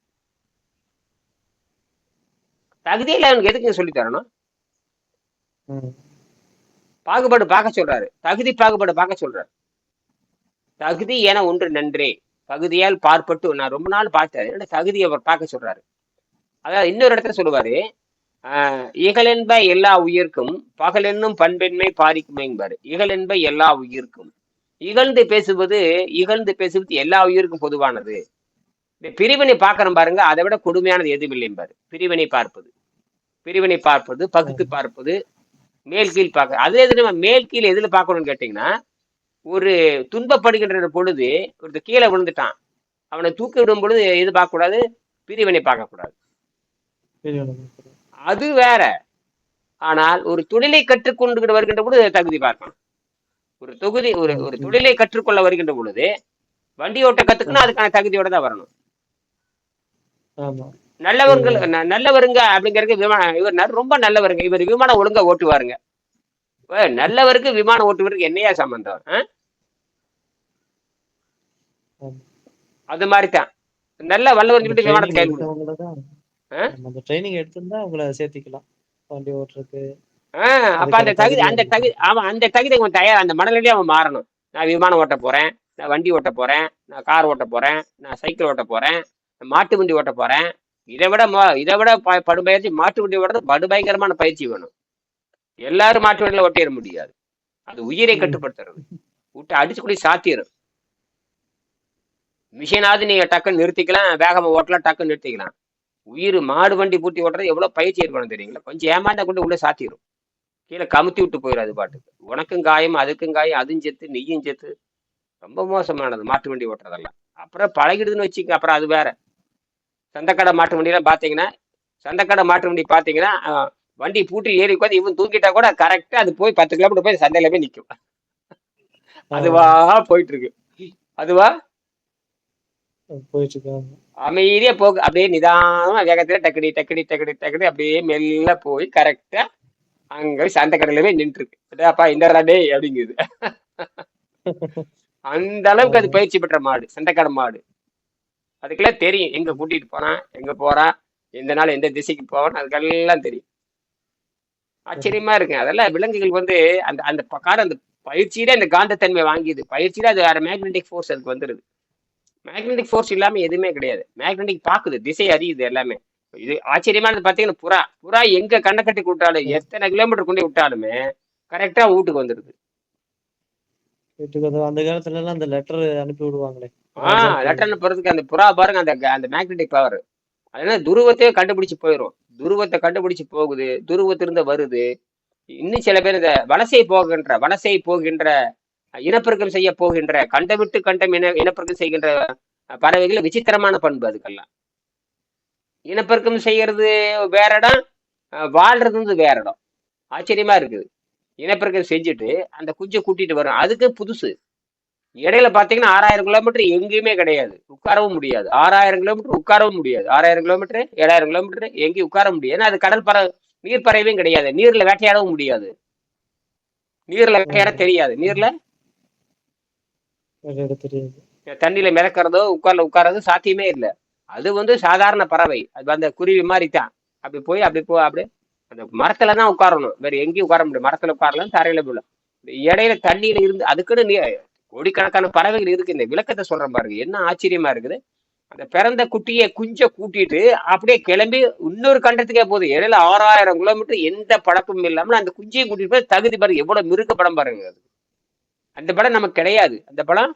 தகுதியில அவனுக்கு எதுக்கு சொல்லி தரணும்? பாகுபாடு பார்க்க சொல்றாரு. தகுதி பாகுபாடு பார்க்க சொல்றாரு. தகுதி என ஒன்று நன்றே பகுதியால் பார்ப்பட்டு. நான் ரொம்ப நாள் பார்த்தேன். தகுதி அவர் பார்க்க சொல்றாரு. அதாவது இன்னொரு இடத்துல சொல்லுவாரு, இகழென்ப எல்லா உயிர்க்கும் பகலென்னும் பண்பெண்மை பாரிக்குமைம்பாரு. இகழென்ப எல்லா உயிர்க்கும். இகழ்ந்து பேசுவது எல்லா உயிருக்கும் பொதுவானது. இந்த பிரிவினை பார்க்கணும் பாருங்க, அதை விட கொடுமையானது எதுவும் இல்லைம்பாரு. பிரிவினை பார்ப்பது, பகுத்து பார்ப்பது, மேல் கீழ் பார்க்க. அது எது நம்ம மேல் கீழ் எதுல பார்க்கணும்னு கேட்டீங்கன்னா, ஒரு துன்பப்படுகின்ற பொழுது ஒருத்தர் கீழே விழுந்துட்டான், அவனை தூக்கி விடும் பொழுது எது பார்க்க கூடாது? பிரிவினை பார்க்க கூடாது. அது வேற. ஆனால் ஒரு தொழிலை கற்றுக்கொண்டு வருகின்ற பொழுது தகுதி பார்க்கணும். ஒரு தொழிலை கற்றுக்கொள்ள வருகின்ற பொழுது வண்டி ஓட்ட கத்துக்கணும், அதுக்கான தகுதியோட தான் வரணும். நல்லவருங்க அப்படிங்கிறது இவர் ரொம்ப நல்லவருங்க, இவர் விமானம் ஒழுங்கா ஓட்டுவாருங்க. நல்லவருக்கு விமானம் ஓட்டுவருக்கு என்னையா சம்பந்தம்? அது மாதிரிதான் நல்ல வல்லவர் சொல்லிட்டு விமானத்தை ட்ரைனிங் எடுத்திருந்தா அவங்கள சேர்த்திக்கலாம் வண்டி ஓட்டுறதுக்கு. அப்ப அந்த தகுதி அவன் அந்த தகுதி அவன் தயார். அந்த மனநிலையே அவன் மாறணும். நான் விமானம் ஓட்ட போறேன், நான் வண்டி ஓட்ட போறேன், நான் கார் ஓட்ட போறேன், நான் சைக்கிள் ஓட்ட போறேன், மாட்டு வண்டி ஓட்ட போறேன். இதை விட படுபயிற்சி மாட்டு வண்டி ஓட்டுறது படுபயங்கரமான பயிற்சி வேணும். எல்லாரும் மாட்டு வண்டியில ஓட்டிட முடியாது. அது உயிரை கட்டுப்படுத்துறது. விட்டு அடிச்சு கூடி சாத்திரும். மிஷினாவது நீங்க டக்குன்னு நிறுத்திக்கலாம், வேகமா ஓட்டலாம், டக்குன்னு நிறுத்திக்கலாம். உயிர் மாடு வண்டி பூட்டி ஓட்டுறது எவ்வளவு பயிற்சி இருக்கணும் தெரியுங்களா? கொஞ்சம் ஏமாந்தா கொண்டு உள்ள சாத்திரும். கீழே கமுத்தி விட்டு போயிடும் அது பாட்டுக்கு. உனக்கும் காயம், அதுக்கும் காயம், அதுவும் செத்து நீயும் செத்து. ரொம்ப மோசமானது மாட்டு வண்டி ஓட்டுறதெல்லாம். அப்புறம் பழகிடுதுன்னு வச்சுக்க, அப்புறம் அது வேற. சந்தைக்கடை மாட்டு வண்டியெல்லாம் பாத்தீங்கன்னா, சந்தைக்கடை மாட்டு வண்டி பாத்தீங்கன்னா, வண்டி பூட்டி ஏறி உட்காந்து இவன் தூக்கிட்டா கூட கரெக்டா அது போய் 10 கிலோமீட்டர் போய் சந்தையில போய் நிற்கும். அதுவா போயிட்டு இருக்கு. அதுவா போயிட்டு இருக்காங்க. அமைதியா போகு. அப்படியே நிதானமா வேகத்துல டக்கடி டக்கடி டக்கடி டக்கடி அப்படியே மெல்ல போய் கரெக்டா அங்க சந்தை கடையில போய் நின்று இருக்கு. அப்பா இந்த டே அப்படிங்குது. அந்த அளவுக்கு அது பயிற்சி பெற்ற மாடு, சண்டைக்கடை மாடு. அதுக்கெல்லாம் தெரியும் எங்க கூட்டிட்டு போறான், எங்க போறான், எந்த நாள் எந்த திசைக்கு போவான், அதுக்கெல்லாம் தெரியும். ஆச்சரியமா இருக்கு. அதெல்லாம் விலங்குகள் வந்து அந்த அந்த அந்த பயிற்சியில அந்த காந்தத்தன்மை வாங்கியது. பயிற்சியில அது வேற மேக்னெட்டிக் ஃபோர்ஸ் அதுக்கு வந்துருது. மேக்னெட்டிக் ஃபோர்ஸ் இல்லாம எதுவுமே கிடையாது. மேக்னெட்டிக் பாக்குது, திசை அறியுது எல்லாமே. இது ஆச்சரியமானது பாத்தீங்கன்னா புறா. புறா எங்க கண்ணை கட்டி விட்டாலும், எத்தனை கிலோமீட்டர் கொண்டு விட்டாலுமே கரெக்டா வீட்டுக்கு வந்துருது. வீட்டுக்கு அந்த காலத்துல எல்லாம் அந்த லெட்டர் அனுப்பி விடுவாங்களே. லெட்டர் அனுப்புறதுக்கு அந்த புறா பாருங்க, அந்த அந்த மேக்னெட்டிக் பவர். அதனால துருவத்தையே கண்டுபிடிச்சு போயிடும். துருவத்தை கண்டுபிடிச்சு போகுது, துருவத்திலிருந்து வருது. இன்னும் சில பேர் இந்த வலசை போகின்ற இனப்பெருக்கம் செய்ய போகின்ற கண்டம் விட்டு கண்டம் இனப்பெருக்கம் செய்கின்ற பறவைகள் விசித்திரமான பண்பு அதுக்கெல்லாம். இனப்பெருக்கம் செய்யறது வேற இடம், வாழ்றது வந்து வேற இடம். ஆச்சரியமா இருக்குது. இனப்பெருக்கம் செஞ்சுட்டு அந்த குஞ்சை கூட்டிட்டு வரும், அதுக்கு புதுசு. இடையில பாத்தீங்கன்னா 6000 கிலோமீட்டர் எங்கேயுமே கிடையாது, உட்காரவும் முடியாது. 6000 கிலோமீட்டர் உட்காரவும் முடியாது. 6000 கிலோமீட்டர் 7000 கிலோமீட்டர் எங்கேயும் உட்கார முடியாது. ஏன்னா அது கடல் நீர் பறவையும் கிடையாது. நீர்ல வேட்டையாடவும் முடியாது. நீர்ல வேட்டையாட தெரியாது. நீர்ல தண்ணியில மிதக்கிறதோ உட்கார்றது சாத்தியமே இல்லை. அது வந்து சாதாரண பறவை. அது அந்த குருவி மாதிரி தான். அப்படி போய் அப்படி அந்த மரத்துல தான் உட்காரணும், வேற எங்கேயும் உட்கார முடியும். மரத்துல உட்காரலாம், தரையில போல. இடையில தண்ணியில இருந்து அதுக்குன்னு கோடிக்கணக்கான பறவைகள் இருக்கு. இந்த விளக்கத்தை சொல்றேன் பாருங்க, என்ன ஆச்சரியமா இருக்குது. அந்த பிறந்த குட்டியை குஞ்ச கூட்டிட்டு அப்படியே கிளம்பி இன்னொரு கண்டத்துக்கே போகுது. இடையில 6000 கிலோமீட்டர் எந்த பழக்கமும் இல்லாமல் அந்த குஞ்சியை கூட்டிட்டு போய் தகுதி பாருங்க, எவ்வளவு மிருக படம் பாருங்க. அது அந்த படம் நமக்கு கிடையாது. அந்த படம்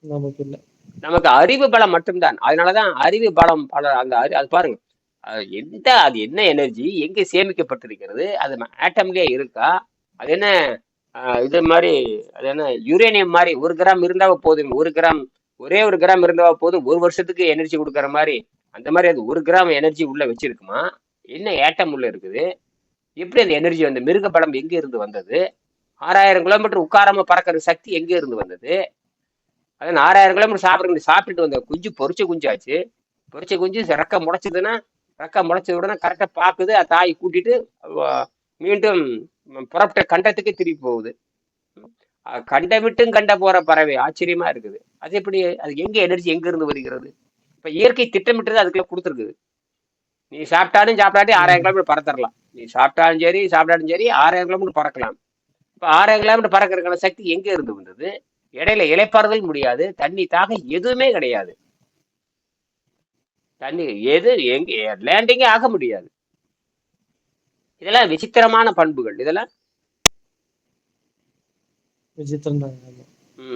நமக்கு இல்லை. நமக்கு அறிவு பலம் மட்டும்தான். அதனாலதான் அறிவு பலம் அது பாருங்க, அது என்ன எனர்ஜி எங்க சேமிக்கப்பட்டிருக்கிறது, அது ஆட்டம்லயே இருக்கா, அது என்ன இது மாதிரி, அது என்ன யுரேனியம் மாதிரி 1 கிராம் இருந்தா போதும், ஒரே ஒரு கிராம் இருந்தா போதும் 1 வருஷத்துக்கு எனர்ஜி கொடுக்கற மாதிரி. அந்த மாதிரி அது 1 கிராம் எனர்ஜி உள்ள வச்சிருக்குமா, என்ன ஏட்டம் உள்ள இருக்குது, எப்படி அந்த எனர்ஜி வந்து மிருக பலம் எங்க இருந்து வந்தது, 6000 கிலோமீட்டர் உட்காராம பறக்கிற சக்தி எங்க இருந்து வந்தது. அது 6000 கிலோமீட்டர் சாப்பிட்டுட்டு வந்த குஞ்சு பொறிச்ச குஞ்சாச்சு. பொறிச்ச குஞ்சு ரெக்க முளைச்சதுன்னா, ரெக்க முளைச்ச உடனே கரெக்டா பாக்குது, தாய் கூட்டிட்டு மீண்டும் புறப்பட்ட கண்டத்துக்கு திருப்பி போகுது. கண்ட விட்டும் கண்ட போற பறவை. ஆச்சரியமா இருக்குது. அது எப்படி, அது எங்க எனர்ஜி எங்க இருந்து வருகிறது. இப்ப இயற்கை திட்டமிட்டது அதுக்குள்ள கொடுத்துருக்குது. நீ சாப்பிட்டாலும் சாப்பிடாட்டி 6000 கிலோமீட்டர் பறந்துடலாம். நீ சாப்பிட்டாலும் சரி 6000 கிலோமீட்டர் பறக்கலாம். இப்ப 6000 கிலோமீட்டர் பறக்கிறதுக்கான சக்தி எங்க இருந்து வந்தது. இடையில இலைப்பாறுதல் முடியாது, தண்ணி தாக எதுவுமே கிடையாது. தண்ணி எங்க லேண்டிங்கே ஆக முடியாது. இதெல்லாம் விசித்திரமான பண்புகள். இதெல்லாம்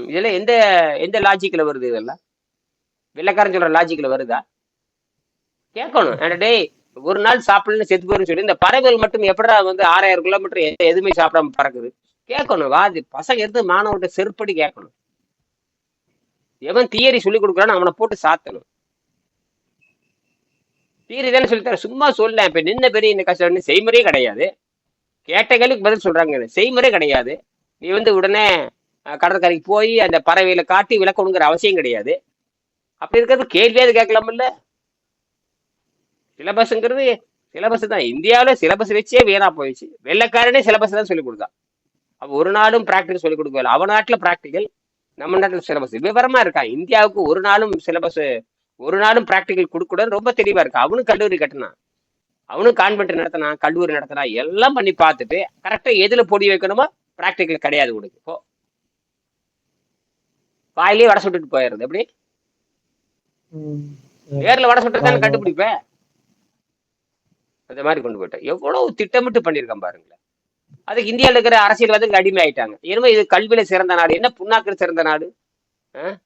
இதெல்லாம் எந்த எந்த லாஜிக்ல வருது. இதெல்லாம் வெள்ளக்காரன் சொல்ற லாஜிக்ல வருதா? கேட்கணும். டேய், ஒரு நாள் சாப்பிடலன்னு செத்து போயிருன்னு சொல்லி இந்த பறவைகள் மட்டும் எப்படா வந்து 6000 கிலோமீட்டர் எதுவுமே சாப்பிடாம பறக்குது? கேட்கணும். பசங்க இருந்து மாணவர்கிட்ட செருப்படி கேட்கணும். எவன் தியரி சொல்லி கொடுக்குறான்னு அவனை போட்டு சாத்தணும். தியரி தானே சொல்லித்தர, சும்மா சொல்ல. இப்ப நின்ன பெரிய இந்த கஷ்டம் செய்முறையே கிடையாது. கேட்ட கேள்விக்கு பதில் சொல்றாங்க, செய்முறை கிடையாது. நீ வந்து உடனே கடற்கரைக்கு போய் அந்த பறவைகளை காட்டி விளக்கணுங்கிற அவசியம் கிடையாது. அப்படி இருக்கிறது கேள்வியாவது கேட்கலாம்ல. சிலபஸ் தான். இந்தியாவில சிலபஸ் வச்சே வீணா போயிடுச்சு. வெள்ளைக்காரனே சிலபஸ் தான் சொல்லி கொடுத்தான். அவ ஒரு நாளும் பிராக்டிகல் சொல்லி கொடுக்கல. அவன் நாட்டுல பிராக்டிகல், நம்ம நாட்டுல சிலபஸ். விவரமா இருக்கான். இந்தியாவுக்கு ஒரு நாளும் சிலபஸ், ஒரு நாளும் பிராக்டிகல் கொடுக்கூடாது. ரொம்ப தெளிவா இருக்கு. அவனும் கல்லூரி கட்டினான், அவனும் கான்வென்ட் நடத்தினான், கல்லூரி நடத்தினான், எல்லாம் பண்ணி பார்த்துட்டு கரெக்டா எதுல பொடி வைக்கணுமோ பிராக்டிகல் கிடையாது உனக்கு. இப்போ வாயிலே வடை சுட்டுட்டு போயிடுறது. எப்படி ம். அ நேர்ல வடை சுட்டா தானே அதான் அதான். கண்டுபிடிப்ப. அந்த மாதிரி கொண்டு போயிட்டேன். எவ்வளவு திட்டமிட்டு பண்ணியிருக்கான் பாருங்களேன். அதுக்கு இந்தியாவில் இருக்கிற அரசியல்வாதிகள் அடிமை ஆயிட்டாங்க. இனிமே இது கல்வியில சிறந்த நாடு, என்ன புண்ணாக்கில் சிறந்த நாடு, அஹ்?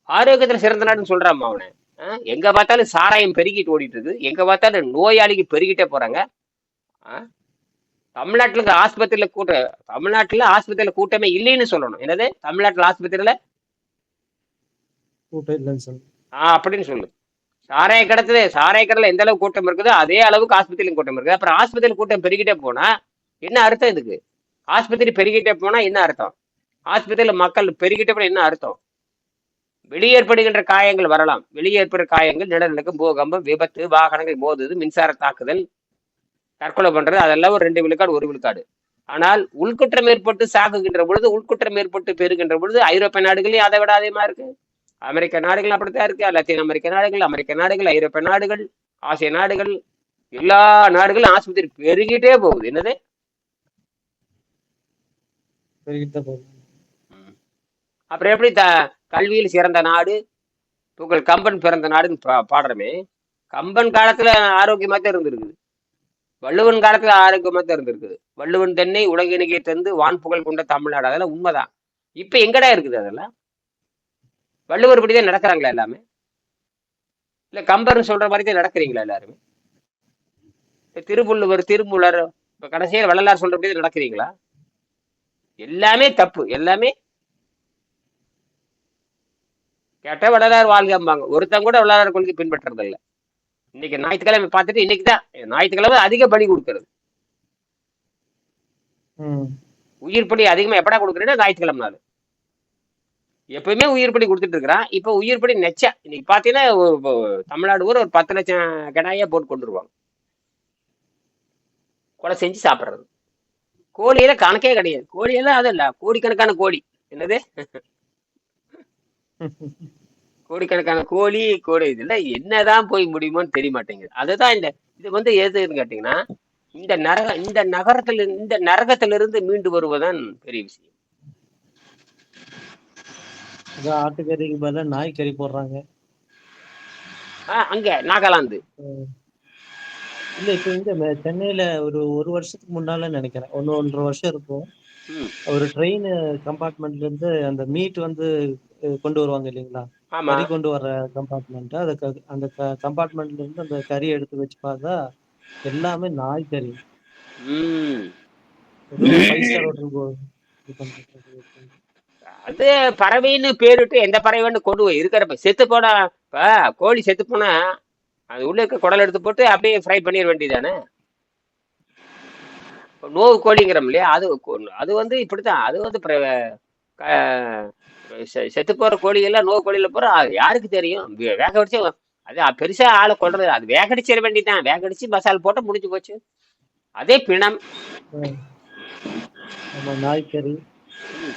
ஆரோக்கியத்துல சிறந்த நாடுன்னு சொல்றாமா அவனை. எங்க பார்த்தாலும் சாராயம் பெருகிட்டு ஓடிட்டு இருக்கு, எங்க பார்த்தாலும் நோயாளிக்கு பெருகிட்டே போறாங்க. அஹ்? தமிழ்நாட்டுல இருக்கிற ஆஸ்பத்திரியில தமிழ்நாட்டுல கூட்டமே இல்லைன்னு சொல்லணும். என்னது, தமிழ்நாட்டுல ஆஸ்பத்திரியில கூட்டம் இல்லன்னு சொல்லு. அப்படின்னு சொல்லு. சாராய கடல எந்த அளவுக்கு கூட்டம் இருக்குதோ அதே அளவுக்கு ஆஸ்பத்திரியிலும் கூட்டம் இருக்குது. அப்புறம் ஆஸ்பத்திரியில் கூட்டம் பெருகிட்டே போனா என்ன அர்த்தம் இதுக்கு? ஆஸ்பத்திரி பெருகிட்டே போனா என்ன அர்த்தம்? ஆஸ்பத்திரியில மக்கள் பெருகிட்டே போனா என்ன அர்த்தம்? வெளியேற்படுகின்ற காயங்கள் வரலாம். வெளியேற்படுற காயங்கள் நிலநடுக்கம், பூகம்பம், விபத்து, வாகனங்கள் மோதுது, மின்சார தாக்குதல், தற்கொலை பண்றது, அதெல்லாம் ஒரு 2 விழுக்காடு 1 விழுக்காடு. ஆனால் உள்குற்றம் ஏற்பட்டு சாகுகின்ற பொழுது, உள்குற்றம் ஏற்பட்டு பெறுகின்ற பொழுது ஐரோப்பிய நாடுகளையும் அதை விட அதிகமா இருக்கு. அமெரிக்க நாடுகள் அப்படித்தான் இருக்கு. லத்தீன் அமெரிக்க நாடுகள், ஐரோப்பிய நாடுகள், ஆசிய நாடுகள், எல்லா நாடுகளும் ஆஸ்பத்திரி பெருகிட்டே போகுது. என்னது, பெருகிட்ட போகுது. அப்புறம் எப்படி கல்வியில் சிறந்த நாடு, புகழ் கம்பன் பிறந்த நாடுன்னு பாடுறமே. கம்பன் காலத்துல ஆரோக்கியமா தான் இருந்திருக்குது. வள்ளுவன் காலத்துல ஆரோக்கியமா தான் இருந்திருக்குது. வள்ளுவன் தென்னை உலகினுக்கே தந்து வான் புகழ் கொண்ட தமிழ்நாடு, அதெல்லாம் உண்மைதான். இப்ப எங்கடா இருக்குது அதெல்லாம்? வள்ளுவர் படிதான் நடக்கிறாங்களா எல்லாமே? இல்ல கம்பர்னு சொல்ற மாதிரி தான் நடக்கிறீங்களா எல்லாருமே? திருவள்ளுவர், திருமூலர், இப்ப கடைசியில் வள்ளலார் சொல்றபடி நடக்கிறீங்களா? எல்லாமே தப்பு. எல்லாமே கேட்ட வள்ளலார் வாழ்கம்பாங்க, ஒருத்தன் கூட வள்ளலார் கொள்கை பின்பற்றுறது இல்லை. இன்னைக்கு ஞாயிற்றுக்கிழமை பார்த்துட்டு, இன்னைக்குதான் ஞாயிற்றுக்கிழமை அதிக பலி கொடுக்கறது. உயிர் பலி அதிகமா எப்படா கொடுக்குறேன்னா ஞாயிற்றுக்கிழமை நாள். எப்பயுமே உயிர் பலி கொடுத்துட்டு இருக்கிறான். இப்ப உயிர் பலி நெச்சா இன்னைக்கு பாத்தீங்கன்னா தமிழ்நாடு ஊர் ஒரு 10 லட்சம் கிடாயா போட்டு கொண்டு வருவாங்க, கொலை செஞ்சு சாப்பிடுறது. கோழியில கணக்கே கிடையாது. கோழியெல்லாம் அது இல்ல, கோடிக்கணக்கான கோழி. என்னது, கோடிக்கணக்கான கோழி இதுல என்னதான் போய் முடியுமோன்னு தெரிய மாட்டேங்குது. அதுதான் இது வந்து எதுன்னு கேட்டீங்கன்னா, இந்த நரகத்திலிருந்து மீண்டு வருவதுதான் பெரிய விஷயம். ஆட்டுக்கறிக்கு பதிலா நாய்க்கறி போடுறாங்க. அங்க நாகாலாந்து இல்ல இப்ப இங்க சென்னையில ஒரு வருஷத்துக்கு முன்னால நினைக்கிறேன், 1.5 வருஷம் இருக்கும். ஒரு ட்ரெயின் கம்பார்ட்மெண்ட்ல இருந்து அந்த மீட் வந்து கொண்டு வருவாங்க இல்லைங்களா, கறி கொண்டு வர்ற கம்பார்ட்மெண்ட். அந்த கம்பார்ட்மெண்ட்ல இருந்து அந்த கறி எடுத்து வச்சு பார்த்தா எல்லாமே நாய்க்கறி. ஏதோ 5 ஸ்டார் ஹோட்டல். அது பறவைன்னு பேருட்டு எந்த பறவைன்னு கொண்டு போய் இருக்கிறப்ப செத்து போனா, இப்ப கோழி செத்து போனா அது உள்ள இருக்க குடல் எடுத்து போட்டு அப்படியே ஃப்ரை பண்ணிட வேண்டியதானே. நோவு கோழிங்கிறோம் இல்லையா, அது வந்து இப்படித்தான். அது வந்து செத்து போற கோழி எல்லாம் நோவு கோழியில போற யாருக்கு தெரியும்? வேக வச்சு அது பெருசா ஆளை கொள்றது, அது வேகடிச்சிட வேண்டியதான். வேகடிச்சு மசால் போட்டு முடிஞ்சு போச்சு. அதே பிணம். நாய்க்கறி.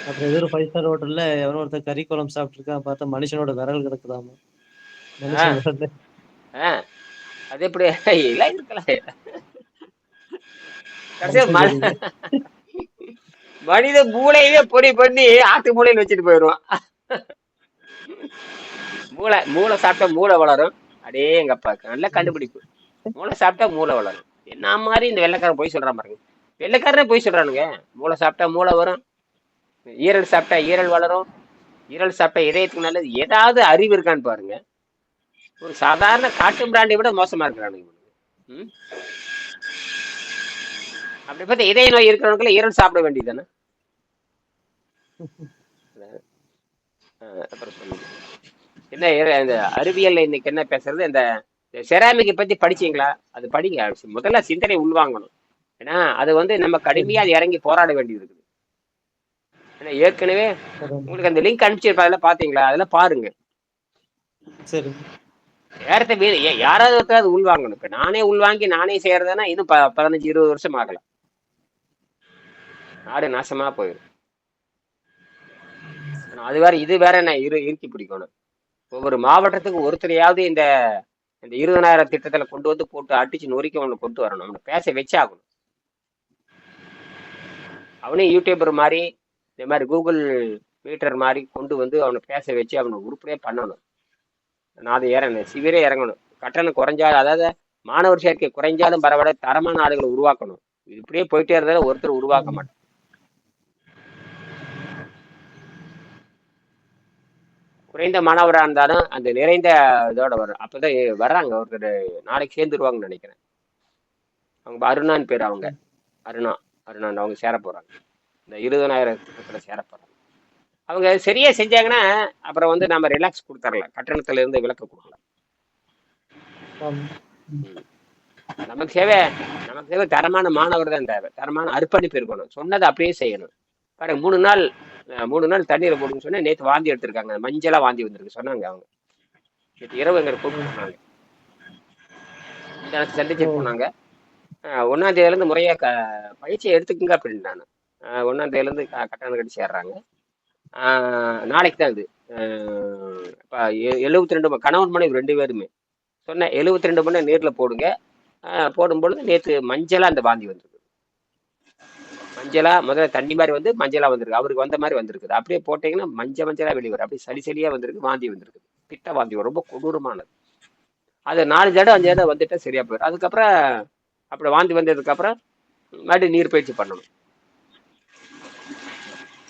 அப்புறம் ஏதோ ஒரு 5 ஸ்டார் ஹோட்டல்ல எவனோ ஒருத்தர் கறி குழம்பு சாப்பிட்டுருக்கான், பார்த்தா மனுஷனோட விரல் கிடக்குதாமா. அது எப்படி எல்லாம் இருக்கலாம். மனித மூளையவே பொடி பண்ணி ஆட்டு மூளையில் வச்சுட்டு போயிடுவான். மூளை சாப்பிட்டா மூளை வளரும். அடே எங்க அப்பாக்கு நல்ல கண்டுபிடிப்பு. மூளை சாப்பிட்டா மூளை வளரும். என்ன மாதிரி இந்த வெள்ளைக்காரன் போய் சொல்றான் பாருங்க. வெள்ளைக்காரனே போய் சொல்றானுங்க. மூளை சாப்பிட்டா மூளை வரும், ஈரல் சாப்பிட்டா ஈரல் வளரும், ஈரல் சாப்பிட்டா இதயத்துக்கு நல்லது. ஏதாவது அறிவு இருக்கான்னு பாருங்க. ஒரு சாதாரண காட்டு பிராண்டை விட மோசமா இருக்கிறானுங்க. அப்படி பார்த்தா இதய நோய் இருக்கிறவங்களுக்குள்ள ஈரல் சாப்பிட வேண்டியதுதானே. அப்புறம் சொல்லுங்க என்ன இந்த அறிவியல்ல இன்னைக்கு என்ன பேசுறது? இந்த செராமிக்கை பத்தி படிச்சீங்களா? அது படிங்க. முதல்ல சிந்தனை உள்வாங்கணும். ஏன்னா அது வந்து நம்ம கடுமையா அது இறங்கி போராட வேண்டியது இருக்குது. ஏன்னா ஏற்கனவே உங்களுக்கு அந்த லிங்க் அனுப்பிச்சிருப்பா, அதெல்லாம் பாத்தீங்களா? அதெல்லாம் பாருங்க. சரி, நேரத்தை யாராவது ஒருத்தர் உள்வாங்கணும். இப்ப நானே உள்வாங்கி நானே செய்யறதுன்னா இன்னும் 15-20 வருஷம் ஆகலாம். நாடு நாசமா போயிடும். அது வேற இது வேற என்ன இறுக்கி பிடிக்கணும். ஒவ்வொரு மாவட்டத்துக்கு ஒருத்தரையாவது இந்த 20,000 திட்டத்துல கொண்டு வந்து போட்டு அடிச்சு நொறிக்க ஒண்ணு கொண்டு வரணும். பேச வச்சாகணும். அவனே யூடியூபர் மாதிரி இந்த மாதிரி கூகுள் மீட்டர் மாதிரி கொண்டு வந்து அவனை பேச வச்சு அவனை உருப்படியே பண்ணணும். நான் அதை சிவியரே இறங்கணும். கட்டணம் குறைஞ்சாலும், அதாவது மாணவர் சேர்க்கை குறைஞ்சாலும் பரவாயில்ல, தரமான ஆளுகளை உருவாக்கணும். இப்படியே போயிட்டே இருந்தாலும் ஒருத்தர் உருவாக்க மாட்டோம். குறைந்த மாணவராக இருந்தாலும் அந்த நிறைந்த இதோட வரும். அப்பதான் வர்றாங்க ஒருத்தர் நாளைக்கு சேர்ந்துருவாங்கன்னு நினைக்கிறேன். அவங்க அருணான்னு பேர். அவங்க அருணா அருணான் அவங்க சேர போறாங்க. இந்த 20,000 திட்டத்துல சேர போறாங்க. அவங்க சரியா செஞ்சாங்கன்னா அப்புறம் வந்து நம்ம ரிலாக்ஸ் கொடுத்துடலாம், கட்டணத்துல இருந்து விலக்கு கொடுக்கலாம். நமக்கு தேவை தரமான மாணவர் தான் தேவை. தரமான அர்ப்பணிப்பு இருக்கணும். சொன்னதை அப்படியே செய்யணும். பாருங்க, 3 நாள் தண்ணீரை போடுன்னு சொன்னா நேற்று வாந்தி எடுத்திருக்காங்க. மஞ்சளா வாந்தி வந்திருக்கு சொன்னாங்க. அவங்க நேற்று இரவு எங்க கூப்பிட்டு போனாங்க, சந்திச்சு போனாங்க. 1ஆம் தேதியிலேருந்து முறையா பயிற்சியை எடுத்துக்குங்க அப்படின்னு. நான் 1ஆம் தேதியிலேருந்து கட்டணம் கட்டி சேர்றாங்க. நாளைக்கு தான் இது. இப்போ 72 கணவன் மனைவி 2 பேருமே சொன்னேன், 72 மணி நேரில் போடுங்க. போடும்பொழுது நேற்று மஞ்சளா அந்த வாந்தி வந்திருக்கு. மஞ்சளா முதல்ல தண்ணி மாதிரி வந்து மஞ்சளா வந்திருக்கு. அவருக்கு வந்த மாதிரி வந்திருக்குது. அப்படியே போட்டீங்கன்னா மஞ்சளா வெளியே வரும். அப்படியே சளியா வந்திருக்கு, வாந்தி வந்திருக்கு. பிட்ட வாந்தி ரொம்ப கொடூரமானது. அது 4 தடவை 5 தடவை வந்துட்டா சரியா போயிடும். அதுக்கப்புறம் அப்படி வாந்தி வந்ததுக்கு அப்புறம் மறுபடியும் நீர் பயிற்சி பண்ணணும்.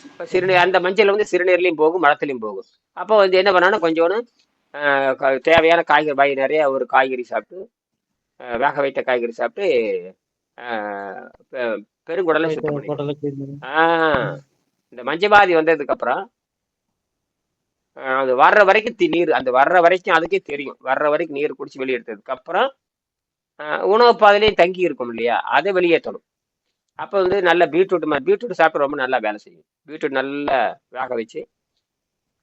இப்போ சிறுநீர், அந்த மஞ்சள் வந்து சிறுநீர்லையும் போகும், மலத்திலையும் போகும். அப்போ வந்து என்ன பண்ணணும், கொஞ்சோன்னு தேவையான காய்கறி நிறைய ஒரு காய்கறி சாப்பிட்டு, வேக வைத்த காய்கறி சாப்பிட்டு, பெருங்குடலை சுத்தம் பண்ணி இந்த மஞ்சபாதி வந்ததுக்கு அப்புறம் அது வர்ற வரைக்கும் நீர், அந்த வர்ற வரைக்கும் அதுக்கே தெரியும். வர்ற வரைக்கும் நீர் குடிச்சு வெளியெடுத்ததுக்கு அப்புறம் உணவு பாதையிலையும் தங்கி இருக்கும் இல்லையா, அதை வெளியேற்றணும். அப்போ வந்து நல்லா பீட்ரூட் சாப்பிட்டு ரொம்ப நல்லா வேலை செய்யும். பீட்ரூட் நல்லா வேக வச்சு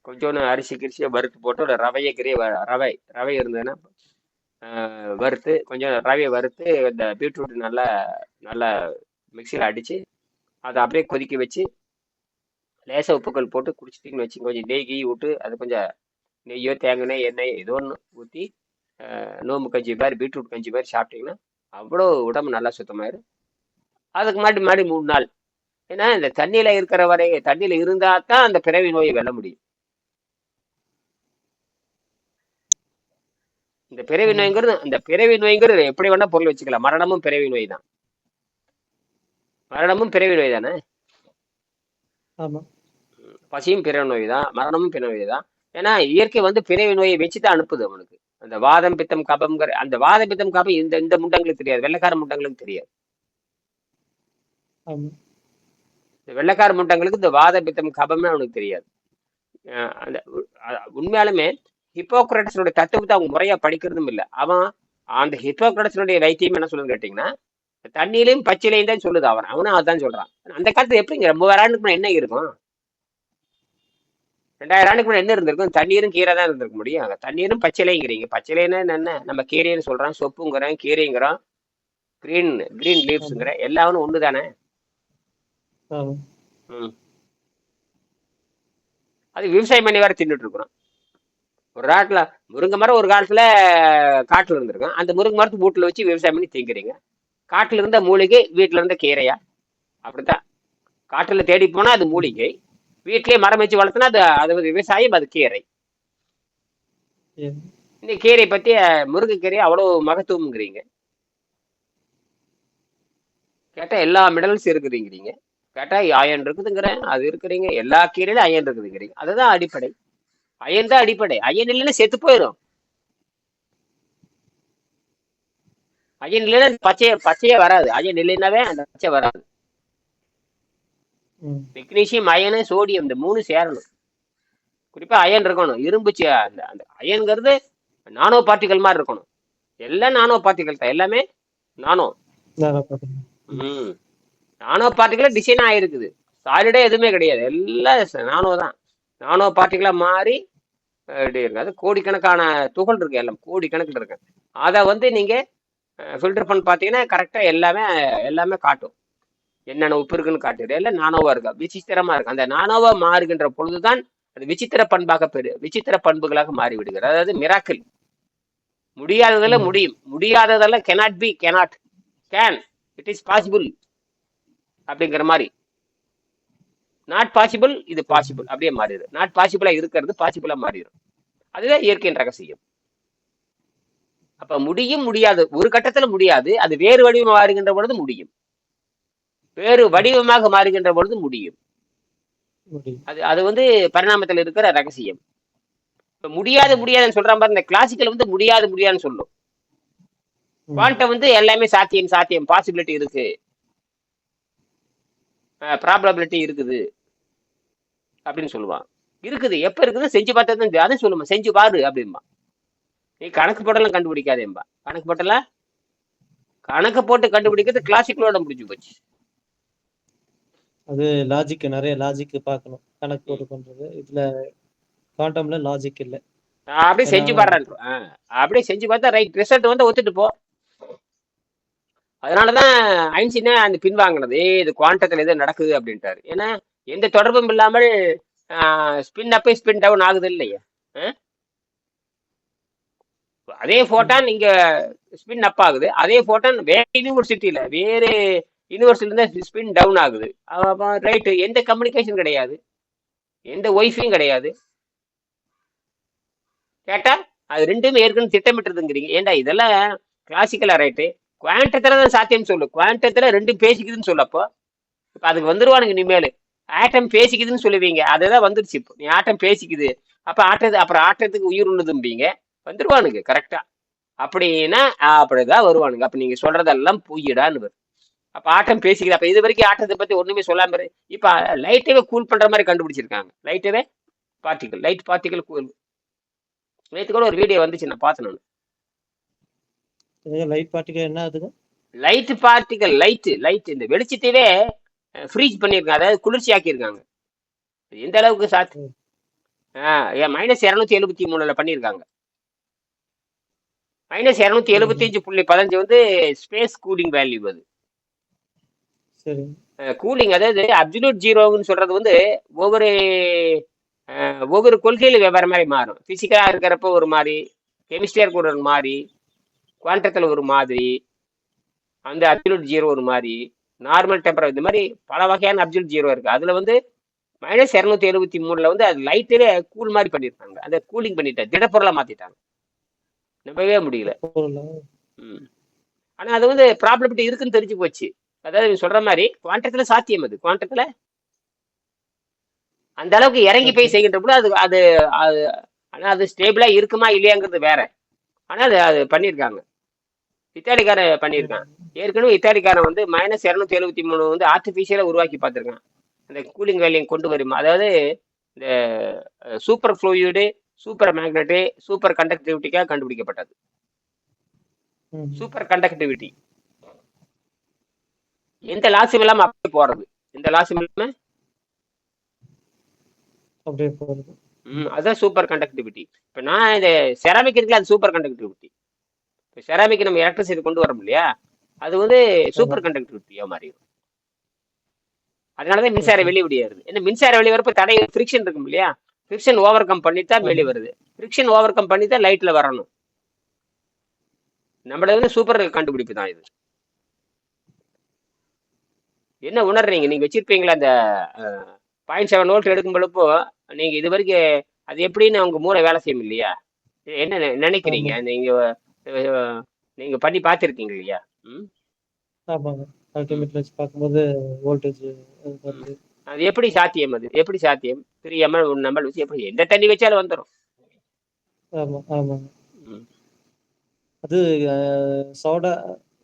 கொஞ்சோன்னு அரிசி கிரிசியை வறுத்து போட்டு, ஒரு ரவை இருந்ததுன்னா வறுத்து, கொஞ்சம் ரவையை வறுத்து இந்த பீட்ரூட் நல்லா நல்லா மிக்சியில் அடித்து அதை அப்படியே கொதிக்க வச்சு லேசாக உப்புக்கள் போட்டு குடிச்சிட்டிங்கன்னு வச்சு, கொஞ்சம் நெய் கீ விட்டு, அது கொஞ்சம் நெய்யோ தேங்காய் எண்ணெய் ஏதோ ஒன்று ஊற்றி நோம்பு கஞ்சி மாதிரி, பீட்ரூட் கஞ்சி மாதிரி சாப்பிட்டீங்கன்னா அவ்வளோ உடம்பு நல்லா சுத்தமாயிரும். அதுக்கு மறுபடி 3 நாள். ஏன்னா இந்த தண்ணியில இருந்தா தான் அந்த பிறவி நோயை வெல்ல முடியும். இந்த பிறவி நோய்ங்கிறது எப்படி வேணா பொருள் வச்சுக்கலாம். மரணமும் பிறவி நோய் தான். மரணமும் பிறவி நோய் தானே. பசியும் பிறவி நோய் தான், மரணமும் பிறவி நோய் தான். ஏன்னா இயற்கை வந்து பிறவி நோயை வச்சுதான் அனுப்புது அவனுக்கு. அந்த வாதம் பித்தம் கபம்ங்கிற அந்த வாதம் பித்தம் கபம் இந்த முண்டங்களுக்கு தெரியாது, வெள்ளைக்கார முண்டங்களுக்கு தெரியாது. வெள்ளைக்கார முண்டங்களுக்கு இந்த வாத பித்தம் கபமே அவனுக்கு தெரியாது. அந்த உண்மையாலுமே ஹிப்போக்ரட்ஸனுடைய தத்துவத்தை அவங்க முறையா படிக்கிறதும் இல்லை. அவன் அந்த ஹிப்போக்ரட்ஸனுடைய வைத்தியம் என்ன சொல்லுன்னு கேட்டீங்கன்னா, தண்ணியிலையும் பச்சிலையும் தான் சொல்லுது. அவனும் அதான் சொல்றான். அந்த காலத்துல எப்படிங்க 3000 ஆண்டுக்கு முன்னாடி என்ன இருக்கும்? 2000 ஆண்டுக்கு முன்னாடி என்ன இருந்திருக்கும்? தண்ணீரும் கீரை தான் இருந்திருக்க முடியும். தண்ணீரும் பச்சிலைங்கிறீங்க. பச்சிலைன்னா என்ன? நம்ம கீரைன்னு சொல்றோம், சொப்புங்கிறோம், கீரைங்கிறோம், கிரீன் லீவ்ஸுங்கிற எல்லாரும் ஒண்ணு தானே. அது விவசாயம் பண்ணி வேற தின்னுட்டு இருக்கிறோம். ஒரு நாட்டுல முருங்கை மரம் ஒரு காலத்துல காட்டுல இருந்திருக்கும். அந்த முருங்கை மரத்து வீட்டுல வச்சு விவசாயம் பண்ணி திங்கிறீங்க. காட்டுல இருந்த மூலிகை, வீட்டுல இருந்த கீரையா? அப்படித்தான். காட்டுல தேடி போனா அது மூலிகை, வீட்லயே மரம் வச்சு வளர்த்துனா அது விவசாயம், அது கீரை. இந்த கீரை பத்தி முருங்கைக்கீரை அவ்வளவு மகத்துவம்ங்கிறீங்க. கேட்டா எல்லா மினரல்ஸ் இருக்குதுங்கிறீங்க. கேட்டா அயன் இருக்குதுங்கிறேன், அது இருக்கிறீங்க. எல்லா கீரையிலும் அயன் இருக்குதுங்கிறீங்க. அதுதான் அடிப்படை. அயன் தான் அடிப்படை. அயன் இல்லைன்னா செத்து போயிடும். அயன் இல்லைன்னா பச்சையே வராது. அயன் இல்லைன்னாவே அந்த பச்சை வராது. மெக்னீசியம், அயனு, சோடியம் இந்த 3 சேரணும். குறிப்பா அயன் இருக்கணும். இரும்பு அந்த அயன்கிறது நானோ பார்ட்டிகல் மாதிரி இருக்கணும். எல்லாம் நானோ பார்ட்டிகல் தான். எல்லாமே நானோ பார்ட்டிகளா டிசைன் ஆயிருக்குது. சாலிடா எதுவுமே கிடையாது. எல்லாம் நானோ தான். நானோ பார்ட்டிகளா மாறி இருக்கு. அது கோடிக்கணக்கான துகள் இருக்கு. எல்லாம் கோடிக்கணக்கில் இருக்கு. அதை வந்து நீங்க ஃபில்டர் பண்ணி பார்த்தீங்கன்னா கரெக்டா எல்லாமே காட்டும். என்னென்ன உப்பு இருக்குன்னு காட்டுது. எல்லாம் நானோவா இருக்கா, விசித்திரமா இருக்கு. அந்த நானோவா மாறுகின்ற பொழுதுதான் அது விசித்திர பண்புகளாக மாறி விடுகிறது. அதாவது மிராக்கிள். முடியாததெல்லாம் முடியும், முடியாததெல்லாம் cannot be can, it is possible அப்படிங்கிற மாதிரி. நாட் பாசிபிள், இது சரி. பாசிபிள் அப்படியே மாறிடும். நாட் பாசிபிளா இருக்கிறது பாசிபிளா மாறிடும். அதுதான் இயற்கையின் ரகசியம். அப்ப முடியும் முடியாது, ஒரு கட்டத்துல முடியாது, அது வேறு வடிவம் மாறுகின்ற பொழுது முடியும், வேறு வடிவமாக மாறுகின்ற பொழுது முடியும். முடியும். அது அது வந்து பரிணாமத்தில் இருக்கிற ரகசியம். இப்ப முடியாது முடியாதுன்னு சொல்றான் பாரு, இந்த கிளாசிக்கல் வந்து முடியாது முடியாதுன்னு சொல்லும். குவாண்டம் வந்து எல்லாமே சாத்தியம் சாத்தியம், பாசிபிலிட்டி இருக்கு, ப்ராபபிலிட்டி இருக்குது அப்படின்னு சொல்லுவான். இருக்குது, எப்ப இருக்குது செஞ்சு பார்த்தது அதை சொல்லுமா, செஞ்சு பாரு அப்படின்பா. நீ கணக்கு போட்டெல்லாம் கண்டுபிடிக்காதேம்பா. கணக்கு போட்டெல்லாம் கணக்கு போட்டு கண்டுபிடிக்கிறது கிளாசிக்கலோட முடிஞ்சு போச்சு. அது லாஜிக், நிறைய லாஜிக் பார்க்கணும் கணக்கு போட்டு பண்றது. இதுல குவாண்டம்ல லாஜிக் இல்லை. அப்படியே செஞ்சு பாடுறான். அப்படியே செஞ்சு பார்த்தா ரைட் ரிசல்ட் வந்து ஒத்துட்டு போ. அதனாலதான் ஐன்ஸ்டீனே அந்த பின்வாங்கினது, இது குவாண்டத்துல எது நடக்குது அப்படின்ட்டாரு. ஏன்னா எந்த தொடர்பும் இல்லாமல் ஸ்பின் அப்பே ஸ்பின் டவுன் ஆகுது இல்லையா. அதே போட்டான் இங்க ஸ்பின் அப் ஆகுது, அதே போட்டான் வேற யூனிவர்சிட்டியில வேறு யூனிவர்சிட்டில இருந்தா ஸ்பின் டவுன் ஆகுது. ரைட்டு, எந்த கம்யூனிகேஷன் கிடையாது, எந்த ஒய்ஃபையும் கிடையாது. கேட்டா அது ரெண்டுமே ஏற்கனவே திட்டமிட்டுறதுங்கிறீங்க. ஏண்டா இதெல்லாம் கிளாசிக்கலா ரைட்டு, குவாண்டத்துல தான் சாத்தியம் சொல்லு, குவாண்டத்துல ரெண்டும் பேசிக்குதுன்னு சொல்லு. அப்போ இப்ப அதுக்கு வந்துருவானுங்க இனிமேல். ஆட்டம் பேசிக்குதுன்னு சொல்லுவீங்க, அதுதான் வந்துருச்சு. இப்போ நீ ஆட்டம் பேசிக்குது, அப்ப அப்புறம் ஆட்டத்துக்கு உயிர் உள்ளதும்பீங்க, வந்துருவானுங்க கரெக்டா. அப்படின்னா அப்படிதான் வருவானுங்க. அப்ப நீங்க சொல்றதெல்லாம் பொய்யிடான்னு வரும். அப்ப ஆட்டம் பேசிக்குது, அப்ப இது வரைக்கும் ஆட்டத்தை பத்தி ஒண்ணுமே சொல்லாம இப்ப லைட்டவே கூல் பண்ற மாதிரி கண்டுபிடிச்சிருக்காங்க. லைட்டவே பார்ட்டிகல், லைட் பார்ட்டிகல் கூல். நேற்று கூட ஒரு வீடியோ வந்துச்சு, நான் பார்த்தேன் நான். லைட் பார்ட்டிகல் என்ன ஆகுதுங்க? லைட் பார்ட்டிகல், லைட் இந்த வெளிச்சத்தையே ஃப்ரீஸ் பண்ணியிருக்காங்க, அதாவது குளிர்ச்சி ஆக்கியிருக்காங்க. எந்த அளவுக்கு சாத்து -273 பண்ணியிருக்காங்க. -275.15 வந்து ஸ்பேஸ் கூலிங் வேல்யூ. அது கூலிங், அதாவது அப்சல்யூட் ஜீரோன்னு சொல்றது வந்து ஒவ்வொரு கொள்கையில வெவ்வேறு மாதிரி மாறும். பிசிக்கலா இருக்கிறப்ப ஒரு மாதிரி, கெமிஸ்ட்ரியா இருக்க ஒரு மாதிரி, குவாண்டத்துல ஒரு மாதிரி, அந்த அப்சல்யூட் ஜீரோ ஒரு மாதிரி, நார்மல் டெம்பரேச்சர், இந்த மாதிரி பல வகையான அப்சல்யூட் ஜீரோ இருக்கு. அதுல வந்து -273 வந்து அது லைட்டே கூல் மாதிரி பண்ணிருக்காங்க. அந்த கூலிங் பண்ணிட்டாங்க, திடப்பொருளா மாத்திட்டாங்க, நம்பவே முடியல. ஆனா அது வந்து ப்ராபபிலிட்டி இருக்குன்னு தெரிஞ்சு போச்சு. அதாவது சொல்ற மாதிரி குவாண்டத்துல சாத்தியம், அது குவாண்டத்துல அந்த அளவுக்கு இறங்கி போய் செய்கின்ற போது அது அது ஆனா அது ஸ்டேபிளா இருக்குமா இல்லையாங்கிறது வேற. ஆனா அது பண்ணியிருக்காங்க, இத்தாலிக்காரன் பண்ணியிருக்கான். ஏற்கனவே இத்தாலிக்காரன் வந்து -273 வந்து ஆர்டிபிஷியலா உருவாக்கி பார்த்திருக்கான், அந்த கூலிங் வேல்யூ கொண்டு வரும். அதாவது இந்த super fluid, super magnet, super கண்டக்டிவிட்டிக்காக கண்டுபிடிக்கப்பட்டது. சூப்பர் கண்டக்டிவிட்டி எந்த லாஸும் இல்லாம அப்படியே போறது, எந்த லாஸும் இல்லாம அப்படியே போறது. அதான் சூப்பர் கண்டக்டிவிட்டி. இப்ப நான் இந்த செராமிக் இருக்குல்ல, அது சூப்பர் கண்டக்டிவிட்டி. இப்போ செராமிக் நம்ம எலக்ட்ரிசிட்டி கொண்டு வரோம் இல்லையா, அது வந்து சூப்பர் கண்டக்டிவிட்டியா மாறிடும். அதனாலதான் மின்சார வெளியே விடியாருது. ஏன்னா மின்சார வெளியே வரப்ப தடை ஃப்ரிக்ஷன் இருக்கும் இல்லையா, ஃப்ரிக்ஷன் ஓவர் கம் பண்ணித்தான் வெளியே வருது. ஃப்ரிக்ஷன் ஓவர் கம் பண்ணித்தான் லைட்ல வரணும். நம்மள வந்து சூப்பர் கண்டுபிடிப்பு தான் இது. என்ன உணர்றீங்க நீங்க? வச்சிருப்பீங்களா அந்த 0.7 வோல்ட் எடுக்கும் பொழுப்போ நீங்க இது வரைக்கும் அது எப்படின்னு உங்க மூளை வேலை செய்யும் இல்லையா? என்ன நினைக்கிறீங்க நீங்க பண்ணி பார்த்திருக்கீங்க இல்லையா? பார்க்கும்போது வோல்டேஜ் அது எப்படி சாத்தியம்? அது எப்படி சாத்தியம்? 3 ml 1 ml வச்சு எப்படி எந்த தண்ணி வச்சாலும் வந்துடும். ஆமா ஆமா. அது சோடா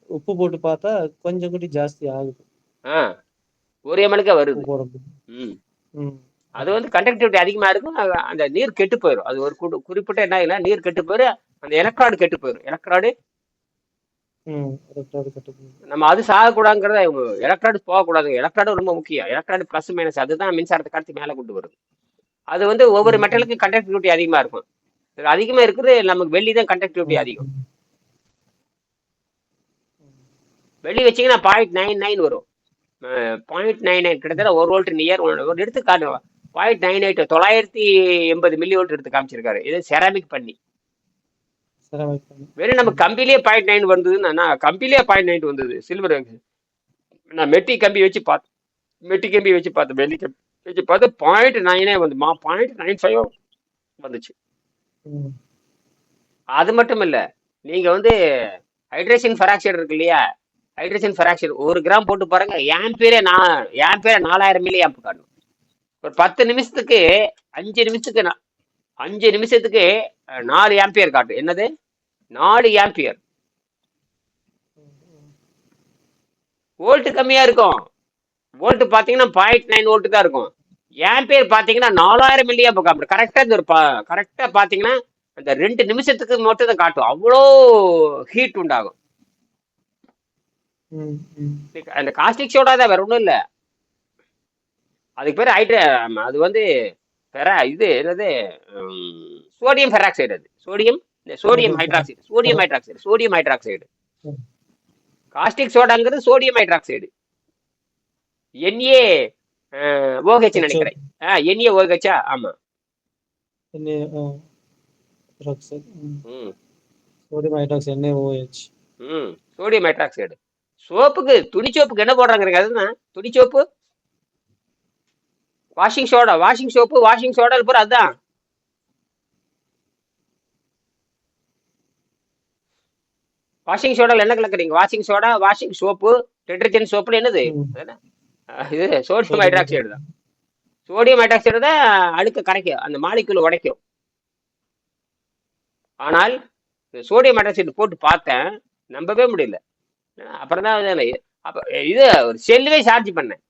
உப்பு போட்டு பார்த்தா கொஞ்சம் கூட ஜாஸ்தி ஆகுது. 1 ml வருது. அது வந்து கண்டக்டிவிட்டி அதிகமா இருக்கும், அந்த நீர் கெட்டு போயிடும். அது ஒரு குறிப்பிட்ட என்ன ஆகுனா நீர் கெட்டு போயிடும், அந்த எலக்ட்ராய்டு கெட்டு போயிடும். எலக்ட்ராய்டு நம்ம அது சாகக்கூடாதுங்கிறத, எலக்ட்ராய்டு போகக்கூடாது. எலக்ட்ராய்டு ரொம்ப முக்கியம். எலக்ட்ராய்டு பிளஸ் மைனஸ், அதுதான் மின்சாரத்தை கடத்தி மேலே கொண்டு வருது. அது வந்து ஒவ்வொரு மெட்டலுக்கும் கண்டக்டிவிட்டி அதிகமா இருக்கும். அதிகமா இருக்குது நமக்கு வெள்ளி தான் கண்டக்டிவிட்டி அதிகம். வெள்ளி வச்சீங்கன்னா 0.99 வரும். 0.99 கிட்டத்தட்ட 1 வோல்ட் நியர். ஒரு எடுத்து காட்டுவா 0.98 980 மில்லி வோல்ட் எடுத்து காமிச்சிருக்காரு. இது செராமிக் பண்ணி. வெறும் நம்ம கம்பிலேயே 0.9 வந்ததுன்னா, கம்பிலேயே 0.9 வந்தது சில்வர். நான் மெட்டி கம்பி வச்சு பார்த்தேன், வெள்ளி கம்பி. இன்னைக்கு பார்த்து 0.9 வந்துமா, 0.95 வந்துச்சு. ம். அது மட்டும் இல்ல, நீங்க வந்து ஹைட்ரேஷன் பெராக்சைடு இருக்கு இல்லையா, ஹைட்ரேஷன் பெராக்சைடு 1 கிராம் போட்டு பாருங்க, என் பேரை 4000 மில்லி ஆம்ப் காட்டும். ஒரு 10 நிமிஷத்துக்கு, 5 நிமிஷத்துக்கு 5 நிமிஷத்துக்கு 4 ஆம்பியர் காட்டும். என்னது, 4 ஆம்பியர். வோல்ட் கம்மியா இருக்கும். வோல்ட் பாத்தீங்கன்னா 0.9 வோல்ட் தான் இருக்கும். ஆம்பியர் பாத்தீங்கன்னா 4000 மில்லி ஆம்ப் காட்டும். கரெக்டா இந்த ஒரு கரெக்டா பாத்தீங்கன்னா அந்த 2 நிமிஷத்துக்கு மட்டும் தான் காட்டும். அவ்வளோ ஹீட் உண்டாகும். ம். ம். அந்த காஸ்டிக் சோடா தான், வேற ஒன்றும் இல்லை. அதுக்கு பேர் அது வந்து இது என்னது, சோடியம் பெராக்சைடு. அது sodium sodium sodium hydroxide, peroxide. Sodium hydroxide. ம். காஸ்டிக் சோடாங்கிறது sodium hydroxide. NA OH H O நினைக்கிறேன். NA OH, ஆமா. பெராக்சைடு. ம் சோடியம் ஹைட்ராக்சைடு NaOH. ம் சோடியம் ஹைட்ராக்சைடு. சோப்புக்கு, துணி சோப்புக்கு என்ன போடுறாங்க அதுதான். துணி soap, washing soda, washing soap, washing soda பூரா அதான். வாஷிங் சோடால என்ன கலக்குறீங்க? Washing soda, washing soap, detergent சோப்புல என்னது? ம். அது இது சோடியம் சோடியம் ஹைட்ராக்சைடு ஹைட்ராக்சைடு. தான். சோடியம் ஹைட்ராக்சைடு தான் அழுக்க கரைக்கும், அந்த மாலிகுல் உடைக்கும். ஆனால் சோடியம் ஹைட்ராக்சைடு போட்டு பார்த்தேன், நம்பவே முடியல. அப்புறம் தான் அப்ப இது ஒரு செல்லுவே சார்ஜ் பண்ணேன்.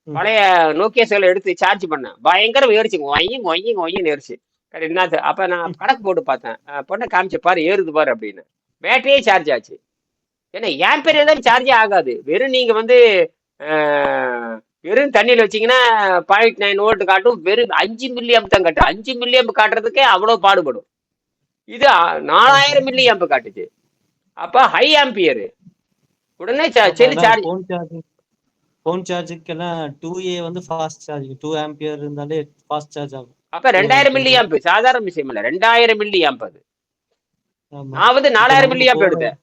ம். பழைய நோக்கியா செல்லை எடுத்து சார்ஜ் பண்ணேன். பயங்கர ஏறிச்சு, ஒய்யும் ஏறிச்சு. என்ன அப்ப நான் கணக்கு போட்டு பார்த்தேன். பொண்ணை காமிச்ச பாரு, ஏறுது பாரு அப்படின்னு. பேட்டரியே சார்ஜ் ஆச்சு. ஏன்னா என் பேர் தான் சார்ஜே ஆகாது. வெறும் நீங்க வந்து வெறும் தண்ணியில வச்சீங்கன்னா 0.9 வோல்ட் காட்டும். வெறும் 5 மில்லி ஆம்ப் தான் காட்டும். 5 மில்லி ஆம்ப் காட்டுறதுக்கே அவ்வளவு பாடுபடும். இது 4000 மில்லி ஆம்ப் காட்டுச்சு. அப்ப ஹை ஆம்பியர். உடனே செல்லு சார்ஜ். ஃபோன் சார்ஜுக்கெல்லாம் 2A வந்து ஃபாஸ்ட் சார்ஜ். 2 ஆம்பியர் இருந்தாலே ஃபாஸ்ட் சார்ஜ் ஆகும். அப்ப 2000 மில்லி ஆம்ப் சாதாரண விஷயம் இல்ல. 2000 மில்லி ஆம்ப் அது. ஆமா. நான் வந்து இப்ப 4000 நமக்கு மில்லி ஆம்ப் எடுத்தேன்.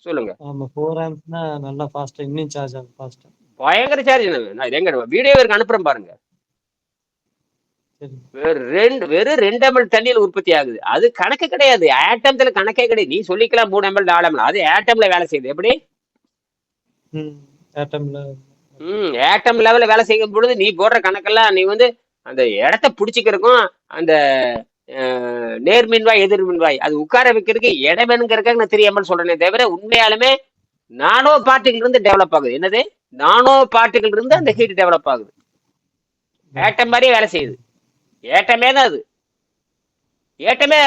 சொல்லுங்க. ஆமா 4 ஆம்ப்ஸ்னா நல்லா ஃபாஸ்டா, இன்னும் சார்ஜ் ஆகும் ஃபாஸ்டா. பயங்கர சார்ஜ். நான் எங்க வீடியோ இருக்கு அனுப்புறேன் பாருங்க. சரி. வெறும் 2 ml தண்ணியில் உற்பத்தி ஆகுது. அது கணக்கு கிடையாது. ஆட்டம்ல கணக்கே கிடையாது. நீ சொல்லிக்கலாம் 3 ml 4 ml. அது ஆட்டம்ல வேலை செய்யுது. எப்படி? ஆட்டம்ல. ஆட்டம் லெவல்ல வேலை செய்யும் பொழுது நீ போடுற கணக்கெல்லாம் நீ வந்து அந்த இடத்த பிடிச்சிக்கிறக்கும், அந்த நேர்மின்வாய் எதிர்மின்வாய் அது உட்கார வைக்கிறதுக்கு இடம் வேணுங்கிறதுக்காக நான் 3 ml சொல்றேனே தவிர, உண்மையாலுமே நானோ பார்ட்டிகள் இருந்து டெவலப் ஆகுது. என்னது, நானோ பார்ட்டிகள் இருந்து அந்த ஹீட் டெவலப் ஆகுது. ஏட்டம் மாதிரியே வேலை செய்யுது. ஏட்டமே தான் அது. ஏட்டமே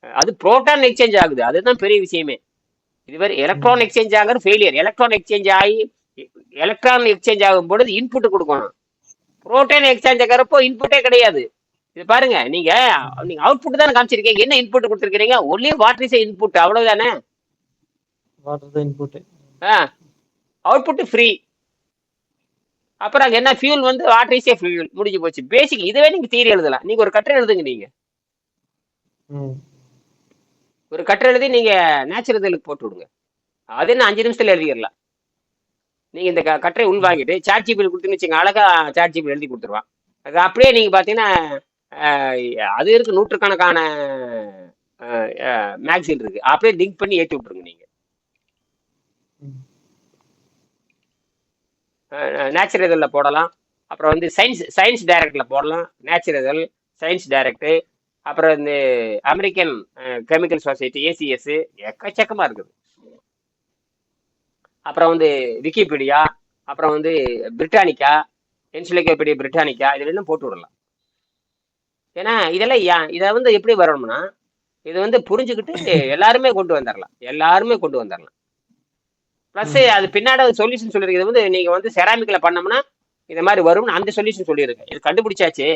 அது புரோட்டான் எக்ஸ்சேஞ்ச் ஆகுது. அதுதான் பெரிய விஷயமே. இதுவரை எலக்ட்ரான் எக்ஸ்சேஞ்ச் ஆகிறது ஃபெயிலியர். எலக்ட்ரான் எக்ஸ்சேஞ்ச் ஆகும் பொழுது இன்புட் கொடுக்கணும். புரோட்டான் எக்ஸ்சேஞ்ச் ஆகிறப்போ இன்புட்டே கிடையாது. இது பாருங்க, நீங்க அவுட்புட் தானே காமிச்சிருக்கீங்க. என்ன இன்புட் கொடுத்துருக்கீங்க? ஒன்லி வாட்டர் இஸ் இன்புட், அவ்வளவுதானே. வாட்டர் தான் இன்புட். Output free. அப்புறம் அங்க என்ன ஃபியூல் வந்து வாட்டர் இஸ் ஃபியூல், முடிஞ்சு போச்சு. பேசிக் இதுவே நீங்க தியரி எழுதலாம். நீங்க ஒரு கட்டுரை எழுதுங்க. நீங்க ஒரு கட்டுரை எழுதி நீங்க நேச்சுரலுக்கு போட்டு விடுங்க. அது என்ன 5 நிமிஷத்துல எழுதிடலாம். நீங்க இந்த கட்டுரை உள்வாங்கிட்டு சாட் ஜிபிடி கொடுத்துன்னு வச்சுங்க, அழகா சாட் ஜிபிடி எழுதி கொடுத்துருவான். அது அப்படியே நீங்க பாத்தீங்கன்னா அது இருக்கு, நூற்றுக்கணக்கான மேக்சின் இருக்கு. அப்படியே லிங்க் பண்ணி ஏற்றி விட்டுருங்க. நீங்க நேச்சுரல்ல போடலாம். அப்புறம் வந்து சயின்ஸ் டைரக்ட்ல போடலாம். நேச்சுரல், சயின்ஸ் டைரக்ட், அப்புறம் இந்த அமெரிக்கன் கெமிக்கல் சொசைட்டி ACS, எக்கச்சக்கமா இருக்குது. அப்புறம் வந்து விக்கிபீடியா, அப்புறம் வந்து பிரிட்டானிக்கா, என்சைக்ளோபீடியா பிரிட்டானிக்கா, இதெல்லாம் போட்டு விடலாம். ஏன்னா இதெல்லாம் இதை வந்து எப்படி வரணும்னா, இது வந்து புரிஞ்சுக்கிட்டு எல்லாருமே கொண்டு வந்துடலாம். ப்ளஸ் அது பின்னாடி சொல்யூஷன் சொல்லியிருக்கு. இது வந்து நீங்க வந்து செராமிக்ல பண்ணோம்னா இந்த மாதிரி வரும்னு அந்த சொல்யூஷன் சொல்லியிருக்கேன். இது கண்டுபிடிச்சாச்சு.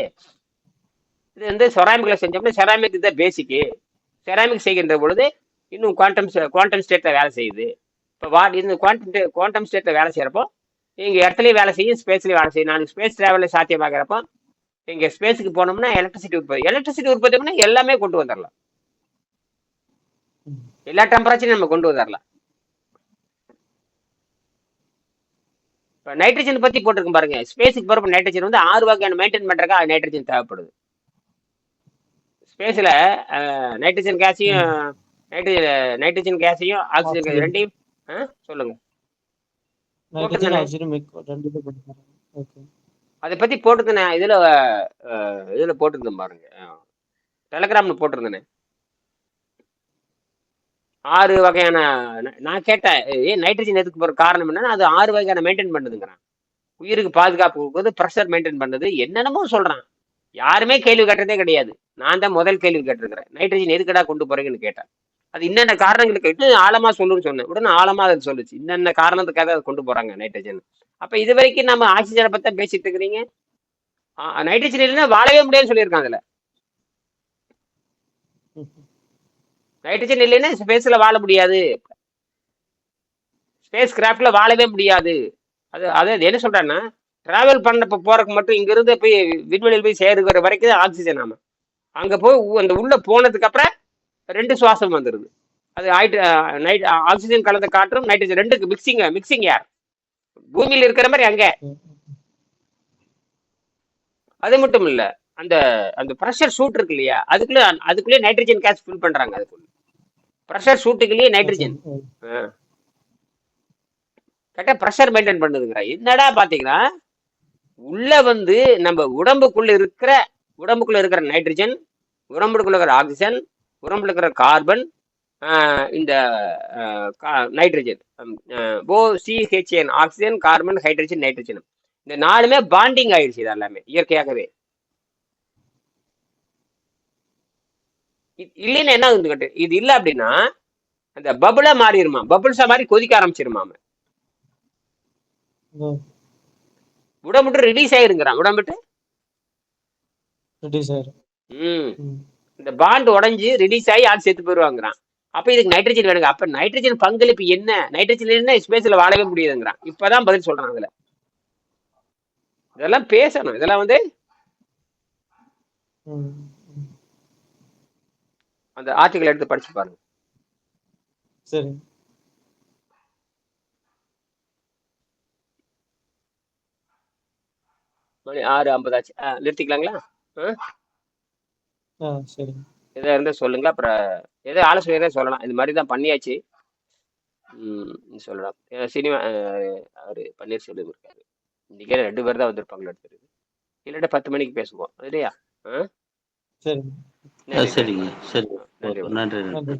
இது வந்து செராமிக்ல செஞ்சோம்னா, செராமிக் தான் பேசிக்கு. செராமிக் செய்கின்ற பொழுது இன்னும் குவாண்டம் ஸ்டேட்ல வேலை செய்யுது. இப்போ இந்த குவாண்டம் ஸ்டேட்ல வேலை செய்யறப்போ நீங்க இடத்துலயும் வேலை செய்யும், ஸ்பேஸ்லயும் வேலை செய்யும். நாளைக்கு ஸ்பேஸ் டிராவல்ல சாத்தியமாகிறப்போ நீங்க ஸ்பேஸுக்கு போனோம்னா எலக்ட்ரிசிட்டி உற்பத்தி பண்ணா எல்லாமே கொண்டு வந்துடலாம். எல்லா டெம்பரேச்சரையும் நம்ம கொண்டு வந்துடலாம். இப்போ நைட்ரஜன் பத்தி போட்டிருக்கும் பாருங்க. ஸ்பேஸுக்கு போறப்ப நைட்ரஜன் வந்து 6 வகையான மெயின்டைன் பண்றதுக்கு நைட்ரஜன் தேவைப்படுது. ஸ்பேஸ்ல நைட்ரஜன் கேஸையும் ம். நைட்ரஜன் கேஸையும் ஆக்சிஜன் ஆக்ஸிஜன். ரெண்டையும் சொல்லுங்க. நைட்ரஜன், போட்டிருந்தேனே. ஆக்ஸிஜன் 2 இது போட்டுருக்காங்க. ஓகே. அதை பத்தி போட்டிருந்தேனே. இதுல போட்டிருந்தேன் பாருங்க. டெலகிராம்ல போட்டிருந்தேனே. 6 வகையான நான் கேட்டேன், ஏன் நைட்ரஜன் எதுக்கு போற காரணம் என்னன்னா, அது 6 வகையான மெயின்டைன் பண்ணுதுங்கிறான். உயிருக்கு பாதுகாப்பு கொடுக்குறது, ப்ரெஷர் மெயின்டைன் பண்ணுது, என்னென்னமோ சொல்றான். யாருமே கேள்வி கேட்டதே கிடையாது. நான் தான் முதல் கேள்வி கேட்டிருக்கிறேன். நைட்ரஜன் எதுக்கடா கொண்டு போறீங்கன்னு கேட்டேன். அது இன்னென்ன காரணங்களுக்கு இன்னும் ஆழமா சொல்லுன்னு சொன்னேன். உடனே ஆழமா அதை சொல்லுச்சு. இன்னென்ன காரணத்துக்காக அதை கொண்டு போறாங்க நைட்ரஜன். அப்ப இது வரைக்கும் நம்ம ஆக்சிஜனை பத்தி தான் பேசிட்டு இருக்கிறீங்க. நைட்ரஜன் இல்லைன்னா வாழவே முடியாதுன்னு சொல்லியிருக்காங்க அதுல. நைட்ரஜன் இல்லைன்னா ஸ்பேஸ்ல வாழ முடியாது, ஸ்பேஸ் கிராஃப்ட்ல வாழவே முடியாது. அது என்ன சொல்றேன்னா, டிராவல் பண்ண போறதுக்கு மட்டும் இங்க இருந்து போய் விண்வெளியில் போய் சேருகிற வரைக்கும் தான் ஆக்சிஜன். ஆமா, அங்க போய் அந்த உள்ள போனதுக்கு அப்புறம் 2 சுவாசம் வந்துருது. அது ஆக்சிஜன் கலந்த காற்றும் நைட்ரஜன் ரெண்டுக்கு மிக்சிங் ஏர். பூமியில் இருக்கிற மாதிரி அங்க. அது மட்டும் இல்ல, அந்த அந்த ப்ரெஷர் சூட் இருக்கு இல்லையா, அதுக்குள்ளே நைட்ரஜன் கேஸ் ஃபில் பண்றாங்க. அதுக்குள்ள ப்ரெஷர் சூட்டுக்குள்ளேயே நைட்ரஜன் கரெக்டா ப்ரெஷர் மெயின்டைன் பண்ணுதுங்கிற. என்னடா பாத்தீங்கன்னா, உள்ள வந்து நம்ம உடம்புக்குள்ள இருக்கிற நைட்ரஜன், உடம்புக்குள்ள இருக்கிற ஆக்சிஜன், உடம்புல இருக்கிற கார்பன், இந்த nitrogen, OCHN oxygen, carbon, hydrogen, nitrogen, இந்த 4மே பாண்டிங் ஆயிடுச்சு. இது எல்லாமே இயற்கையாகவே. இல்லைன்னா என்ன ஆகுது, இது இல்லை அப்படின்னா அந்த பபுளா மாறிடுமா, பபுள்ஸா மாதிரி கொதிக்க ஆரம்பிச்சிருமா. உடம்புட்டு ரிலீஸ் ஆயிருங்கிறான். உடம்புட்டு இந்த பாண்ட் உடைஞ்சு ரிலீஸ் ஆகி ஆள் செத்து போயிருவாங்கிறான். அப்ப இதுக்கு நைட்ரஜன் வேணுங்க. அப்ப நைட்ரஜன் பங்களிப்பு என்ன? நைட்ரஜன் என்ன ஸ்பேஸ்ல வாழவே முடியாதுங்கிறான். இப்பதான் பதில் சொல்றான். அதுல இதெல்லாம் பேசணும். இதெல்லாம் வந்து அந்த ஆர்டிகல் எடுத்து படிச்சு பாருங்க. சரி. மணி 6:50 ஆச்சு. நிறுத்திக்கலாங்களா? சரி. எதா இருந்தா சொல்லுங்க. அப்புறம் எதோ ஆலோசனை சொல்லலாம். இது மாதிரி தான் பண்ணியாச்சு. சொல்லலாம். சினிமா அவரு பன்னீர்செல்வம் இருக்காரு. இன்னைக்கே 2 பேர் தான் வந்திருப்பாங்களா தெரியுது. இல்லாட்டா 10 மணிக்கு பேசுவோம் இல்லையா? சரி. சரிங்க. சரி. நன்றி. நன்றி.